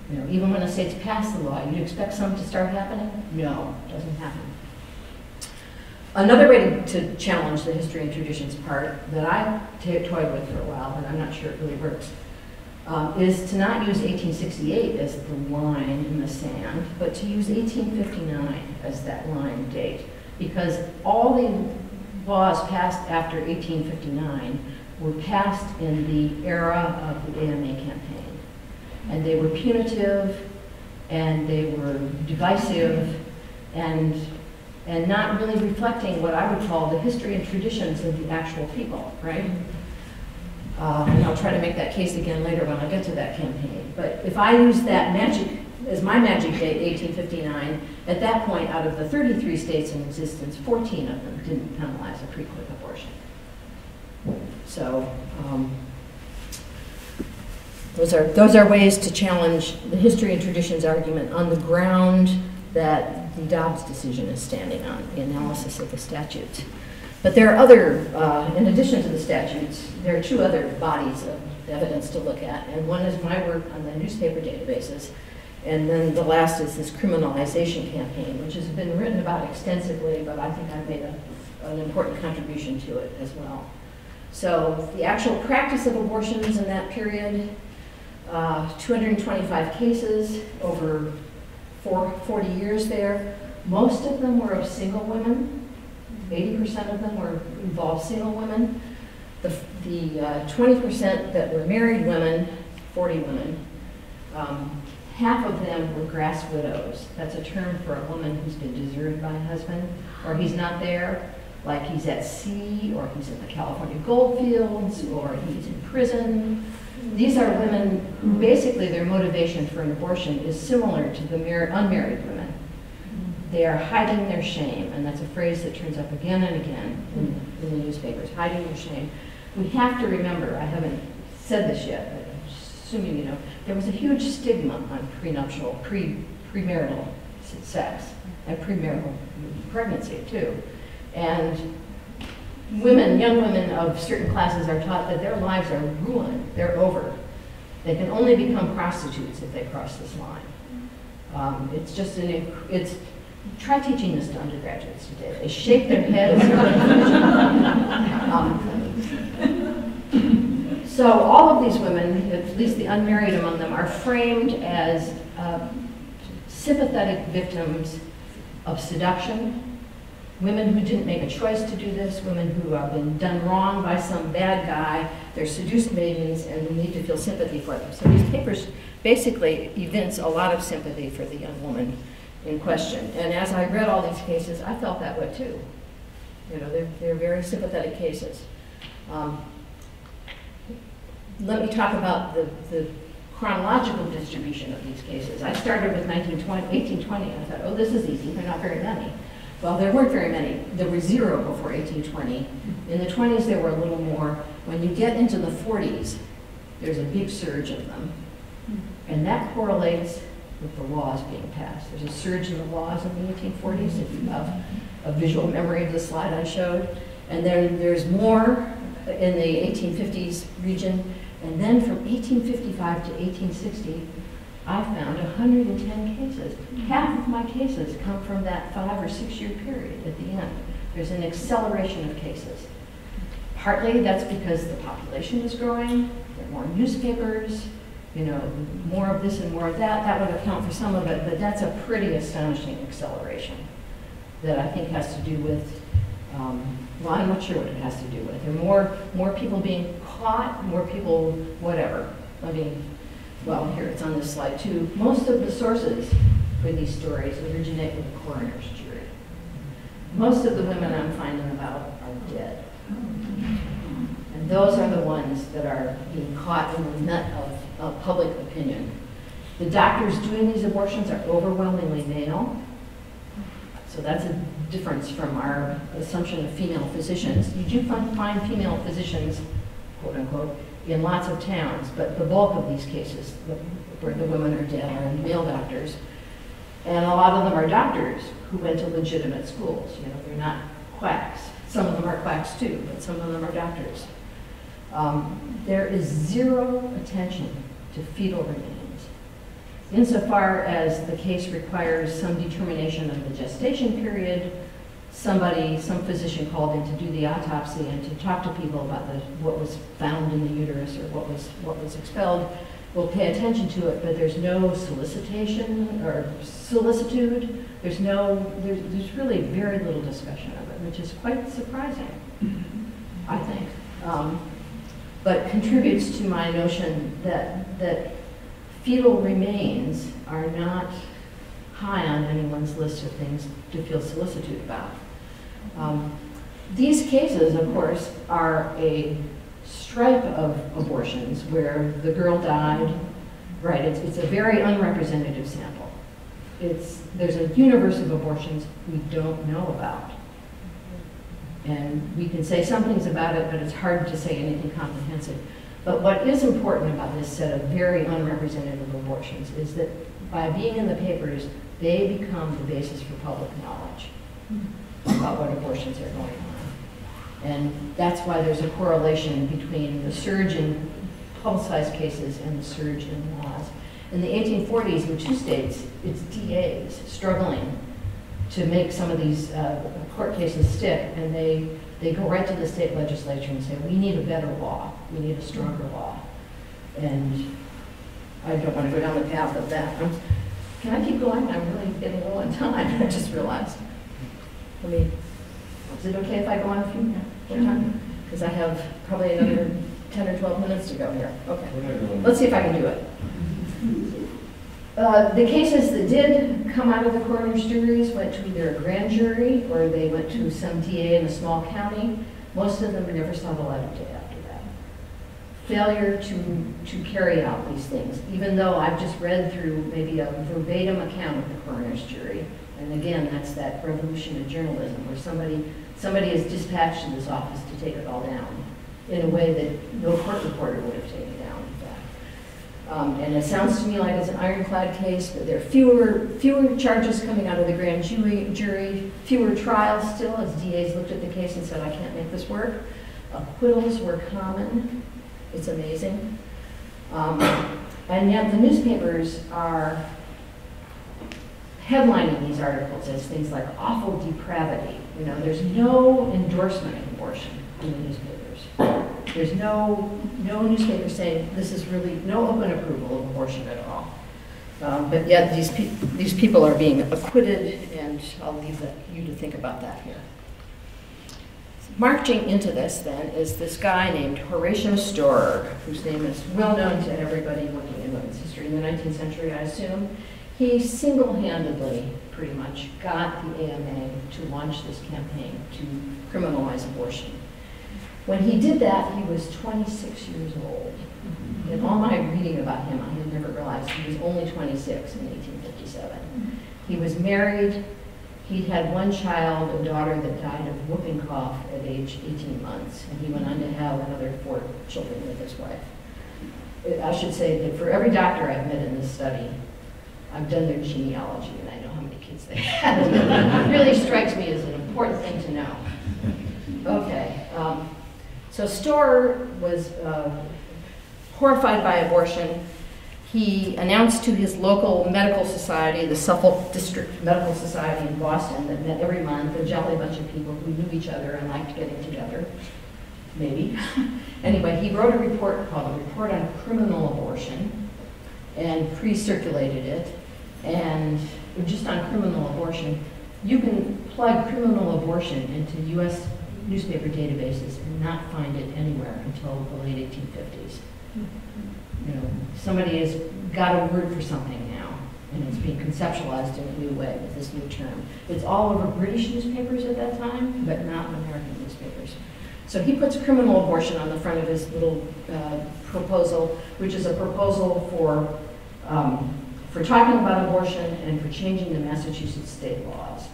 [SPEAKER 1] You know, even when the states pass the law, you'd expect some to start happening? No, it doesn't happen. Another way to challenge the history and traditions part that I toyed with for a while, but I'm not sure it really works, is to not use 1868 as the line in the sand, but to use 1859 as that line date. Because all the laws passed after 1859 were passed in the era of the AMA campaign. And they were punitive, and they were divisive, and not really reflecting what I would call the history and traditions of the actual people, right? And I'll try to make that case again later when I get to that campaign. But if I use that magic as my magic date, 1859, at that point, out of the 33 states in existence, 14 of them didn't penalize a pre-quick abortion. So those are ways to challenge the history and traditions argument on the ground that the Dobbs decision is standing on, the analysis of the statutes. But there are other, in addition to the statutes, there are two other bodies of evidence to look at, and one is my work on the newspaper databases, and then the last is this criminalization campaign, which has been written about extensively, but I think I've made an important contribution to it as well. So the actual practice of abortions in that period, 225 cases over 40 years there. Most of them were of single women. 80% of them involved single women. The 20% that were married women, 40 women, half of them were grass widows. That's a term for a woman who's been deserted by a husband, or he's not there, like he's at sea, or he's in the California gold fields, or he's in prison. These are women who basically their motivation for an abortion is similar to the unmarried women. They are hiding their shame, and that's a phrase that turns up again and again in the newspapers, hiding their shame. We have to remember, I haven't said this yet, but assuming you know, there was a huge stigma on prenuptial, premarital sex, and premarital pregnancy too. And women, young women of certain classes are taught that their lives are ruined, they're over. They can only become prostitutes if they cross this line. It's just try teaching this to undergraduates today. They shake their heads. So all of these women, at least the unmarried among them, are framed as sympathetic victims of seduction, women who didn't make a choice to do this, women who have been done wrong by some bad guy, they're seduced maidens, and we need to feel sympathy for them. So these papers basically evince a lot of sympathy for the young woman in question. And as I read all these cases, I felt that way too. You know, they're very sympathetic cases. Let me talk about the chronological distribution of these cases. I started with 1820. I thought, oh, this is easy. There are not very many. Well, there weren't very many. There were 0 before 1820. In the 20s, there were a little more. When you get into the 40s, there's a big surge of them. And that correlates with the laws being passed. There's a surge in the laws in the 1840s, if you have a visual memory of the slide I showed. And then there's more in the 1850s region. And then from 1855 to 1860, I found 110 cases. Half of my cases come from that 5 or 6 year period at the end. There's an acceleration of cases. Partly that's because the population is growing, there are more newspapers, you know, more of this and more of that. That would account for some of it, but that's a pretty astonishing acceleration that I think has to do with, well, I'm not sure what it has to do with. There are more people being caught, more people, whatever. I mean, well, here it's on this slide too. Most of the sources for these stories originate with the coroner's jury. Most of the women I'm finding about are dead. And those are the ones that are being caught in the net of public opinion. The doctors doing these abortions are overwhelmingly male. So that's a difference from our assumption of female physicians. You do find female physicians, quote unquote, in lots of towns, but the bulk of these cases where the women are dead are male doctors. And a lot of them are doctors who went to legitimate schools. You know, they're not quacks. Some of them are quacks too, but some of them are doctors. There is 0 attention to fetal remains. Insofar as the case requires some determination of the gestation period, some physician called in to do the autopsy and to talk to people about what was found in the uterus or what was expelled, will pay attention to it, but there's no solicitation or solicitude. There's really very little discussion of it, which is quite surprising, I think. But contributes to my notion that fetal remains are not high on anyone's list of things to feel solicitude about. These cases, of course, are a stripe of abortions where the girl died, right? It's a very unrepresentative sample. There's a universe of abortions we don't know about. And we can say some things about it, but it's hard to say anything comprehensive. But what is important about this set of very unrepresentative abortions is that by being in the papers, they become the basis for public knowledge about what abortions are going on. And that's why there's a correlation between the surge in publicized cases and the surge in laws. In the 1840s, in 2 states, it's DAs struggling to make some of these court cases stick, and they go right to the state legislature and say, we need a better law, we need a stronger law. And I don't want to go down the path of that. Can I keep going? I'm really getting low on time, I just realized. Is it okay if I go on a few more time? Because I have probably another 10 or 12 minutes to go here. Okay, let's see if I can do it. The cases that did come out of the coroner's juries went to either a grand jury or they went to some DA in a small county. Most of them never saw the light of day after that. Failure to carry out these things, even though I've just read through maybe a verbatim account of the coroner's jury. And again, that's that revolution in journalism where somebody is dispatched to this office to take it all down in a way that no court reporter would have taken down, in fact. And it sounds to me like it's an ironclad case, but there are fewer charges coming out of the grand jury, fewer trials still, as DAs looked at the case and said, I can't make this work. Acquittals were common. It's amazing. And yet the newspapers are headlining these articles as things like awful depravity. You know, there's no endorsement of abortion in the newspapers. There's no newspaper saying this is really no open approval of abortion at all. But yet these people are being acquitted, and I'll leave you to think about that here. Marching into this, then, is this guy named Horatio Storer, whose name is well known to everybody looking in women's history in the 19th century, I assume. He single-handedly, pretty much, got the AMA to launch this campaign to criminalize abortion. When he did that, he was 26 years old. In all my reading about him, I had never realized he was only 26 in 1857. He was married. He'd had one child, a daughter that died of whooping cough at age 18 months, and he went on to have another 4 children with his wife. I should say that for every doctor I've met in this study, I've done their genealogy, and I know how many kids they had. It really strikes me as an important thing to know. Okay, so Storer was horrified by abortion. He announced to his local medical society, the Suffolk District Medical Society in Boston, that met every month, a jolly bunch of people who knew each other and liked getting together, maybe. Anyway, he wrote a report called the Report on Criminal Abortion and pre-circulated it. And just on criminal abortion, you can plug criminal abortion into U.S. newspaper databases and not find it anywhere until the late 1850s. You know, somebody has got a word for something now, and it's being conceptualized in a new way with this new term. It's all over British newspapers at that time, but not American newspapers. So he puts criminal abortion on the front of his little proposal, which is a proposal for talking about abortion and for changing the Massachusetts state laws.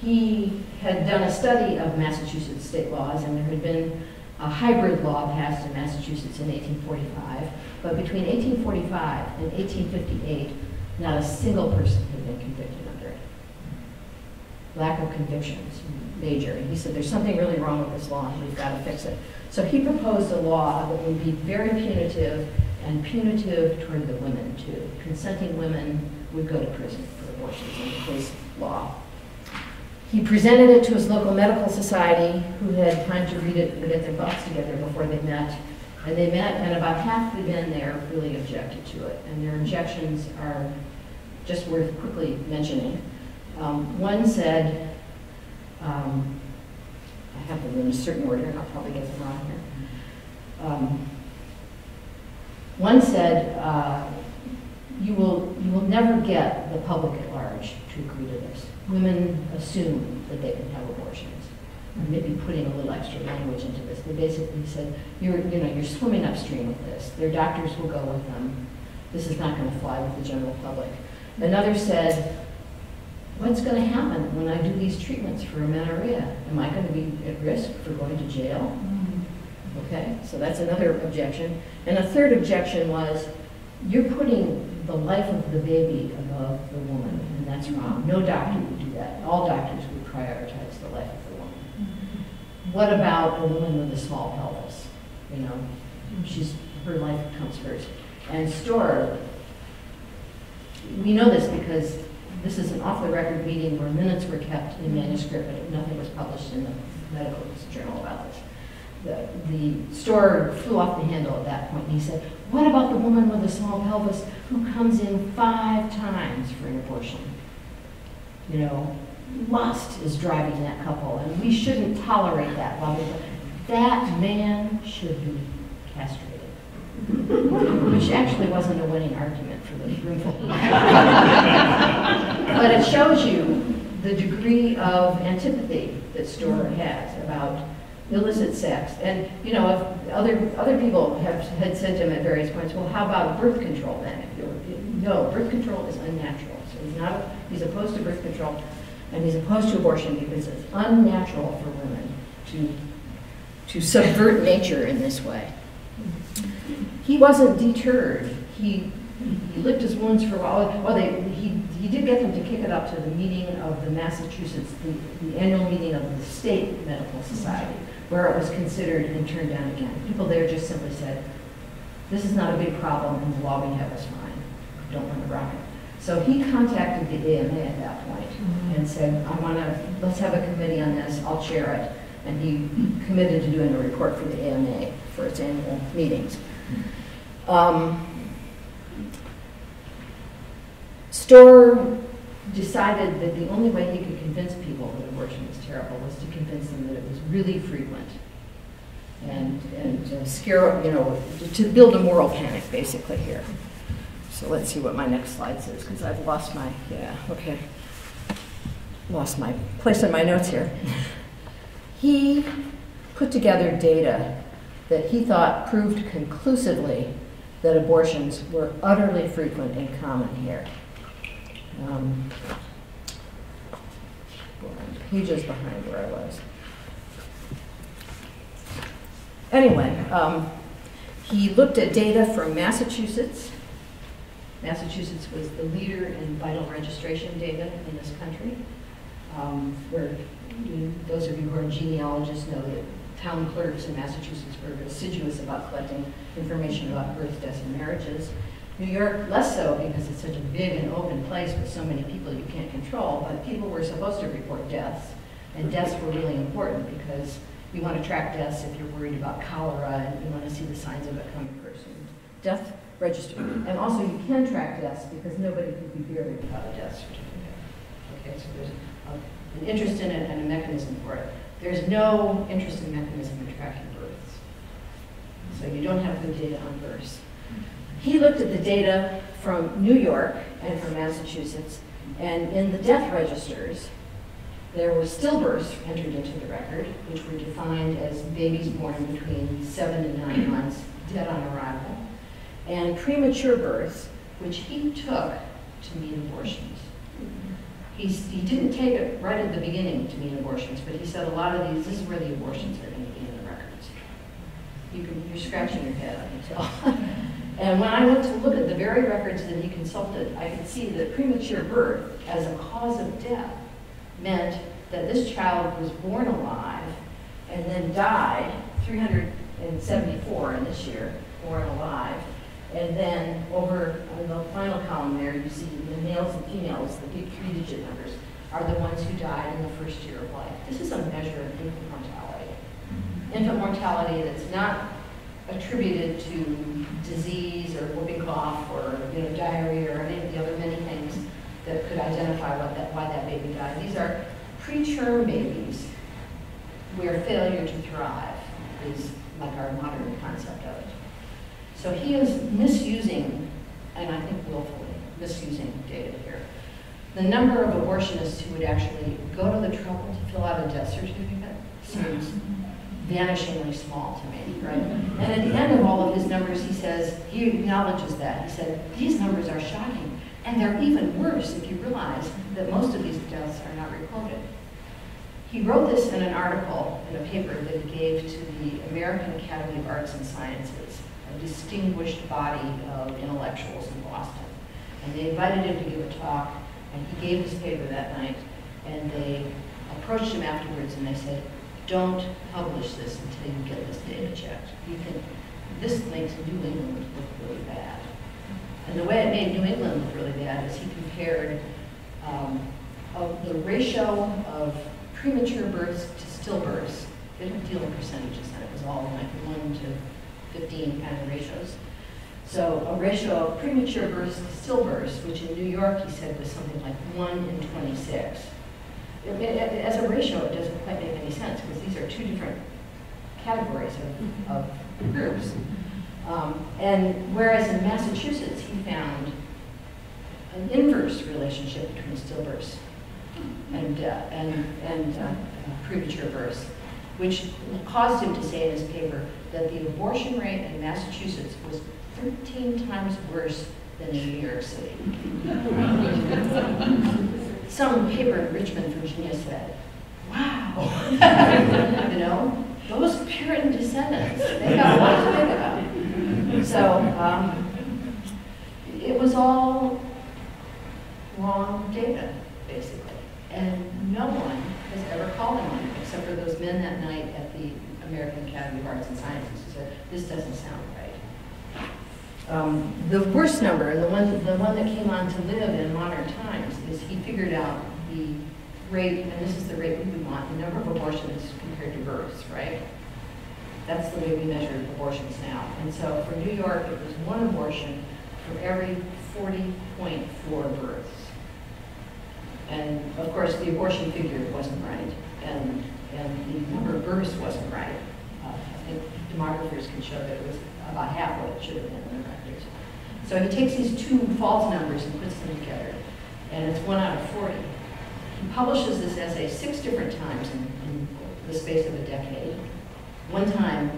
[SPEAKER 1] He had done a study of Massachusetts state laws, and there had been a hybrid law passed in Massachusetts in 1845, but between 1845 and 1858, not a single person had been convicted under it. Lack of convictions, major. And he said, there's something really wrong with this law, and we've got to fix it. So he proposed a law that would be very punitive, and punitive toward the women, too. Consenting women would go to prison for abortions under his law. He presented it to his local medical society, who had time to read it and get their thoughts together before they met. And they met, and about half the men there really objected to it. And their objections are just worth quickly mentioning. One said, I have them in a certain order, and I'll probably get them wrong here. One said, you will never get the public at large women assume that they can have abortions. And maybe putting a little extra language into this. They basically said, you're swimming upstream with this. Their doctors will go with them. This is not going to fly with the general public. Another said, what's going to happen when I do these treatments for amenorrhea? Am I going to be at risk for going to jail? Okay, so that's another objection. And a third objection was, you're putting the life of the baby above the woman, and that's wrong. No doctor would do that. All doctors would prioritize the life of the woman. What about a woman with a small pelvis? You know, her life comes first. And Storer, we know this because this is an off-the-record meeting where minutes were kept in manuscript, but nothing was published in the medical journal about this. The Storer flew off the handle at that point, and he said, what about the woman with a small pelvis who comes in 5 times for an abortion? You know, lust is driving that couple, and we shouldn't tolerate that. That man should be castrated. Which actually wasn't a winning argument for the roomful. But it shows you the degree of antipathy that Storer has about illicit sex. And, you know, if other people had said to him at various points, well, how about birth control then? No, birth control is unnatural. So he's opposed to birth control, and he's opposed to abortion because it's unnatural for women to subvert nature in this way. He wasn't deterred. He licked his wounds for a while. Well, he did get them to kick it up to the meeting of the Massachusetts, the annual meeting of the State Medical Society, where it was considered and turned down again. People there just simply said, this is not a big problem, and the law we have is fine. Don't want to rock it. So he contacted the AMA at that point and said, let's have a committee on this, I'll chair it. And he committed to doing a report for the AMA for its annual meetings. Storer decided that the only way he could convince people that abortion was terrible was to convince them that it was really frequent, and scare, you know, to build a moral panic basically here. So let's see what my next slide says, because I've lost my, lost my place in my notes here. He put together data that he thought proved conclusively that abortions were utterly frequent and common here. Pages behind where I was. Anyway, he looked at data from Massachusetts. Massachusetts was the leader in vital registration data in this country, where those of you who are genealogists know that town clerks in Massachusetts were assiduous about collecting information about births, deaths, and marriages. New York, less so, because it's such a big and open place with so many people you can't control, but people were supposed to report deaths, and deaths were really important because you want to track deaths if you're worried about cholera, and you want to see the signs of it coming first. Death register. And also you can track deaths because nobody could be buried without a death certificate. Okay, so there's an interest in it and a mechanism for it. There's no interest in mechanism in tracking births. So you don't have good data on births. He looked at the data from New York and from Massachusetts, and in the death registers, there were stillbirths entered into the record, which were defined as babies born between 7 and 9 months, dead on arrival, and premature births, which he took to mean abortions. He didn't take it right at the beginning to mean abortions, but he said a lot of these, this is where the abortions are going to be in the records. You're scratching your head, I can tell. And when I went to look at the very records that he consulted, I could see that premature birth as a cause of death meant that this child was born alive and then died, 374 in this year, born alive. And then over on the final column there, you see the males and females, the big 3-digit numbers, are the ones who died in the first year of life. This is a measure of infant mortality. Infant mortality that's not attributed to disease or whooping cough or diarrhea or any of the other many things that could identify why that baby died. These are preterm babies where failure to thrive is like our modern concept of it. So he is misusing, and I think willfully misusing data here.
[SPEAKER 2] the number of abortionists who would actually go to the trouble to fill out a death certificate seems vanishingly small to me, right? And at the end of all of his numbers, he says, he acknowledges that. He said, these numbers are shocking, and they're even worse if you realize that most of these deaths are not recorded. He wrote this in an article in a paper that he gave to the American Academy of Arts and Sciences, a distinguished body of intellectuals in Boston. And they invited him to give a talk, and he gave his paper that night, and they approached him afterwards and they said, don't publish this until you get this data checked. This makes New England look really bad. And the way it made New England look really bad is he compared the ratio of premature births to stillbirths. They didn't deal in percentages, and it was all like 1 to 15 kind of ratios. So a ratio of premature births to stillbirths, which in New York he said was something like 1 in 26. As a ratio, it doesn't quite make any sense because these are two different categories of groups. And whereas in Massachusetts, he found an inverse relationship between stillbirths and premature births, which caused him to say in his paper that the abortion rate in Massachusetts was 13 times worse than in New York City. Some paper in Richmond, Virginia said, wow, you know, those Puritan descendants, they got a lot to think about. So it was all wrong data, basically. And no one has ever called him on it, except for those men that night at the American Academy of Arts and Sciences who said, this doesn't sound right. The worst number, and the one that came on to live in modern times, is he figured out the rate, and this is the rate we want, the number of abortions compared to births, right? That's the way we measure abortions now. And so for New York, it was 1 abortion for every 40.4 births. And of course, the abortion figure wasn't right, and the number of births wasn't right. I think demographers can show that it was about half what it should have been in the records. So he takes these two false numbers and puts them together, and it's 1 out of 40. He publishes this essay 6 different times in the space of a decade. One time,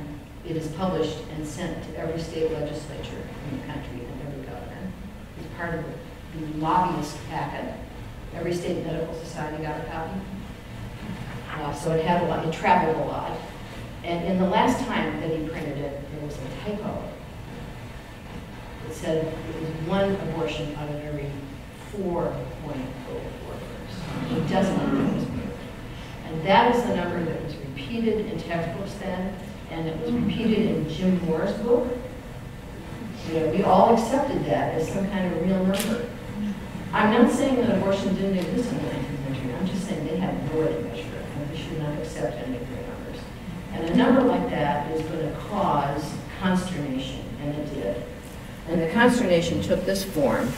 [SPEAKER 2] it is published and sent to every state legislature in the country and every governor. It's part of the lobbyist packet. Every state medical society got a copy. So it had a lot, it traveled a lot. And in the last time that he printed it, there was a typo. It said it was 1 abortion out of every 4.04 births. It doesn't know it was moved. And that is the number that was repeated in textbooks then, and it was repeated in Jim Moore's book. You know, we all accepted that as some kind of real number. I'm not saying that abortion didn't exist in the 19th century. I'm just saying they had no way to measure it, and we should not accept any of their numbers. And a number like that is going to cause consternation, and it did. And the consternation took this form.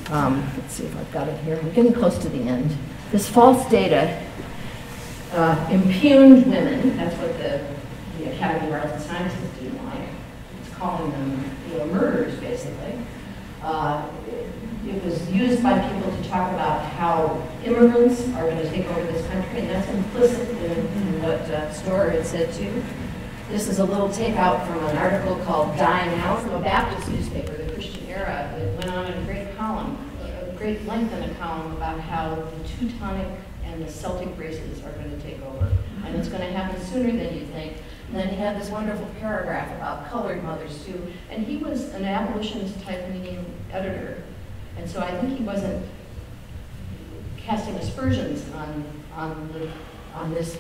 [SPEAKER 2] Let's see if I've got it here. We're getting close to the end. This false data impugned women. That's what the Academy of Arts and Sciences didn't like. It's calling them, you know, murderers, basically. It was used by people to talk about how immigrants are going to take over this country, and that's implicit in what Storer had said too. This is a little takeout from an article called Dying Out from a Baptist newspaper, the Christian Era. It went on in a great column, a great length in a column about how the Teutonic and the Celtic races are going to take over. And it's going to happen sooner than you think. And then he had this wonderful paragraph about colored mothers too. And he was an abolitionist type leaning editor. And so I think he wasn't casting aspersions on this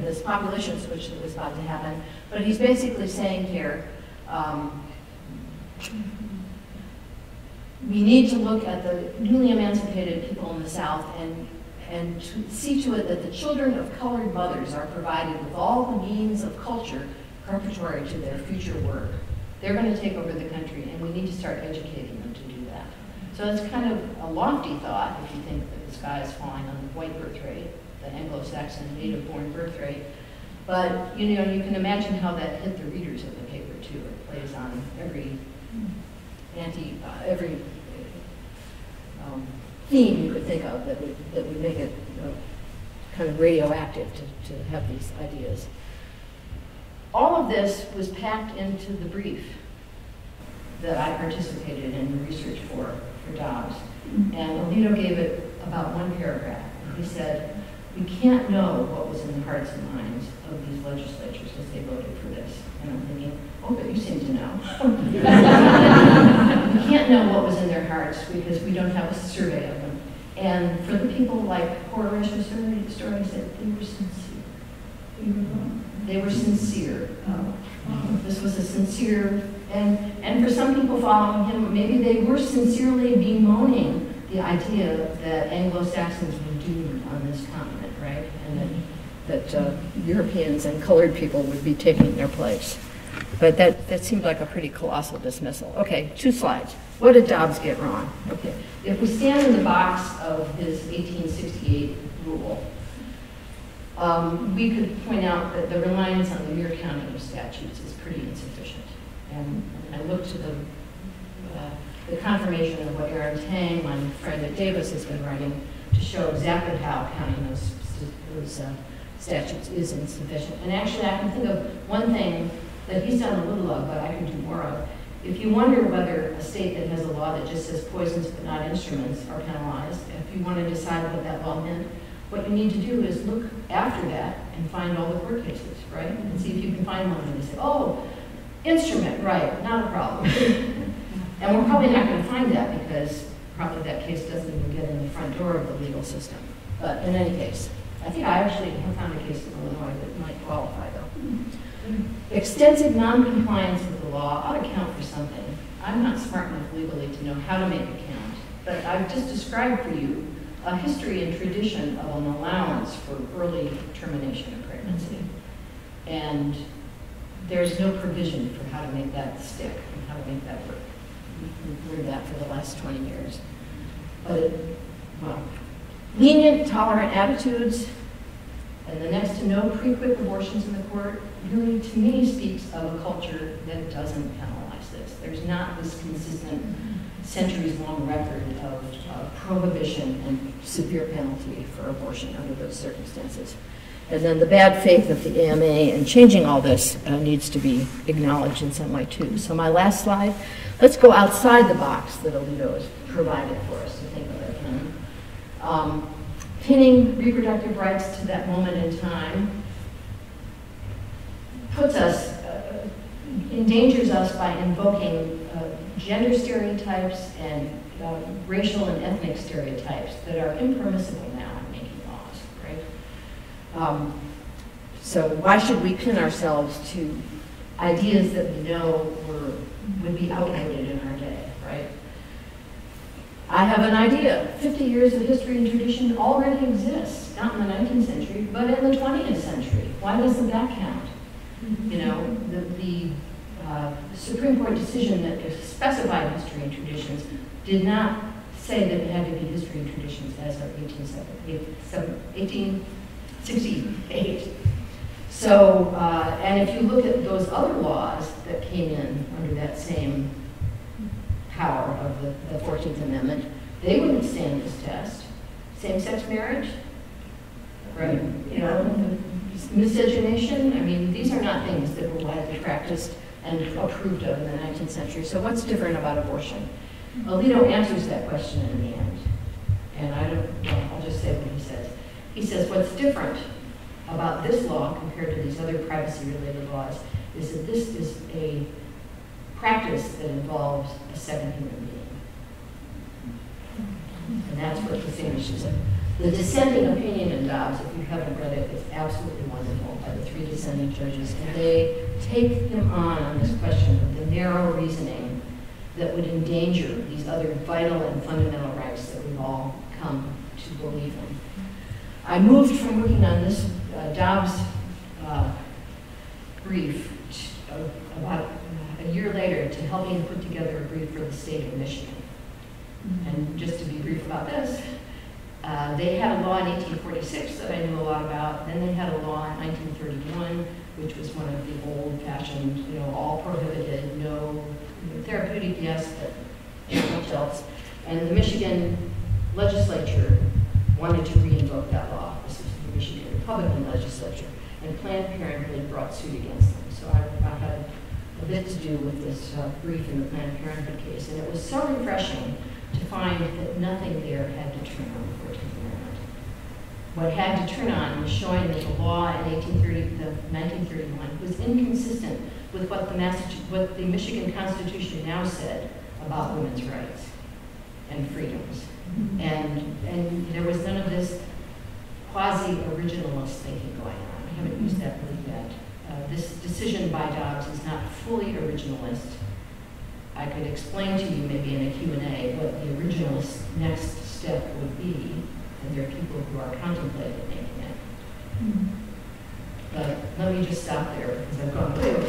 [SPEAKER 2] this population switch that was about to happen. But he's basically saying here, we need to look at the newly emancipated people in the South and to see to it that the children of colored mothers are provided with all the means of culture preparatory to their future work. They're going to take over the country, and we need to start educating them to do that. So it's kind of a lofty thought if you think that the sky is falling on the white birth rate, the Anglo-Saxon native-born birth rate. But you know, you can imagine how that hit the readers of the paper too. It plays on every
[SPEAKER 1] theme you could think of that would make it kind of radioactive to have these ideas.
[SPEAKER 2] All of this was packed into the brief that I participated in the research for Dobbs. And Alito gave it about one paragraph. He said, we can't know what was in the hearts and minds of these legislatures as they voted for this. And I'm thinking, oh, but you seem to know. We can't know what was in their hearts because we don't have a survey of them. And for the people like Horatio Story said, they were sincere. They were sincere. This was a sincere, and for some people following him, maybe they were sincerely bemoaning the idea that Anglo-Saxons were doomed on this continent, right? And
[SPEAKER 1] that Europeans and colored people would be taking their place. But that seemed like a pretty colossal dismissal. Okay, 2 slides. What did Dobbs get wrong? Okay,
[SPEAKER 2] if we stand in the box of his 1868 rule, we could point out that the reliance on the mere counting of statutes is pretty insufficient. And I looked to the confirmation of what Aaron Tang, my friend at Davis, has been writing to show exactly how counting those statutes is insufficient. And actually, I can think of one thing that he's done a little of, but I can do more of. If you wonder whether a state that has a law that just says poisons but not instruments are penalized, if you want to decide what that law meant, what you need to do is look after that and find all the court cases, right? And see if you can find one where they say, oh, instrument, right, not a problem. And we're probably not going to find that because probably that case doesn't even get in the front door of the legal system. But in any case, I think I actually have found a case in Illinois that might qualify, though. Extensive noncompliance with the law ought to count for something. I'm not smart enough legally to know how to make it count, but I've just described for you a history and tradition of an allowance for early termination of pregnancy. And there's no provision for how to make that stick and how to make that work.
[SPEAKER 1] We've learned that for the last 20 years. But, well, lenient, tolerant attitudes, and the next to no pre-quip abortions in the court really, to me, speaks of a culture that doesn't penalize this. There's not this consistent centuries-long record of prohibition and severe penalty for abortion under those circumstances. And then the bad faith of the AMA in changing all this needs to be acknowledged in some way, too. So my last slide, let's go outside the box that Alito has provided for us to think of it. Pinning reproductive rights to that moment in time puts us, endangers us by invoking gender stereotypes and racial and ethnic stereotypes that are impermissible now in making laws, right? So why should we pin ourselves to ideas that we know would be outmoded in our day, right? I have an idea. 50 years of history and tradition already exists, not in the 19th century, but in the 20th century. Why doesn't that count? You know, the Supreme Court decision that specified history and traditions did not say that it had to be history and traditions as of 1868. So, and if you look at those other laws that came in under that same power of the 14th Amendment, they wouldn't stand this test. Same-sex marriage, right? You know, miscegenation. I mean, these are not things that were widely practiced and approved of in the 19th century. So what's different about abortion? Alito answers that question in the end. And I'll just say what he says. He says, what's different about this law compared to these other privacy-related laws is that this is a practice that involves a second human being. And that's what distinguishes it. The dissenting opinion in Dobbs, if you haven't read it, is absolutely wonderful by the 3 dissenting judges. And they take him on this question of the narrow reasoning that would endanger these other vital and fundamental rights that we've all come to believe in. I moved from working on this Dobbs brief about a year later to helping put together a brief for the state of Michigan. And just to be brief about this, they had a law in 1846 that I knew a lot about. Then they had a law in 1931, which was one of the old-fashioned, you know, all prohibited, no therapeutic, yes, but not much else. And the Michigan
[SPEAKER 2] legislature wanted to re-invoke that law. This was the Michigan Republican legislature, and Planned Parenthood brought suit against them. So I had a bit to do with this brief in the Planned Parenthood case, and it was so refreshing to find that nothing there had to turn on the 14th Amendment. What had to turn on was showing that the law in 1931 was inconsistent with what the Michigan Constitution now said about women's rights and freedoms. And there was none of this quasi-originalist thinking going on. I haven't used that word yet. This decision by Dobbs is not fully originalist. I could explain to you maybe in a Q&A what the originalist next step would be, and there are people who are contemplating making it. But let me just stop there because I've gone way over.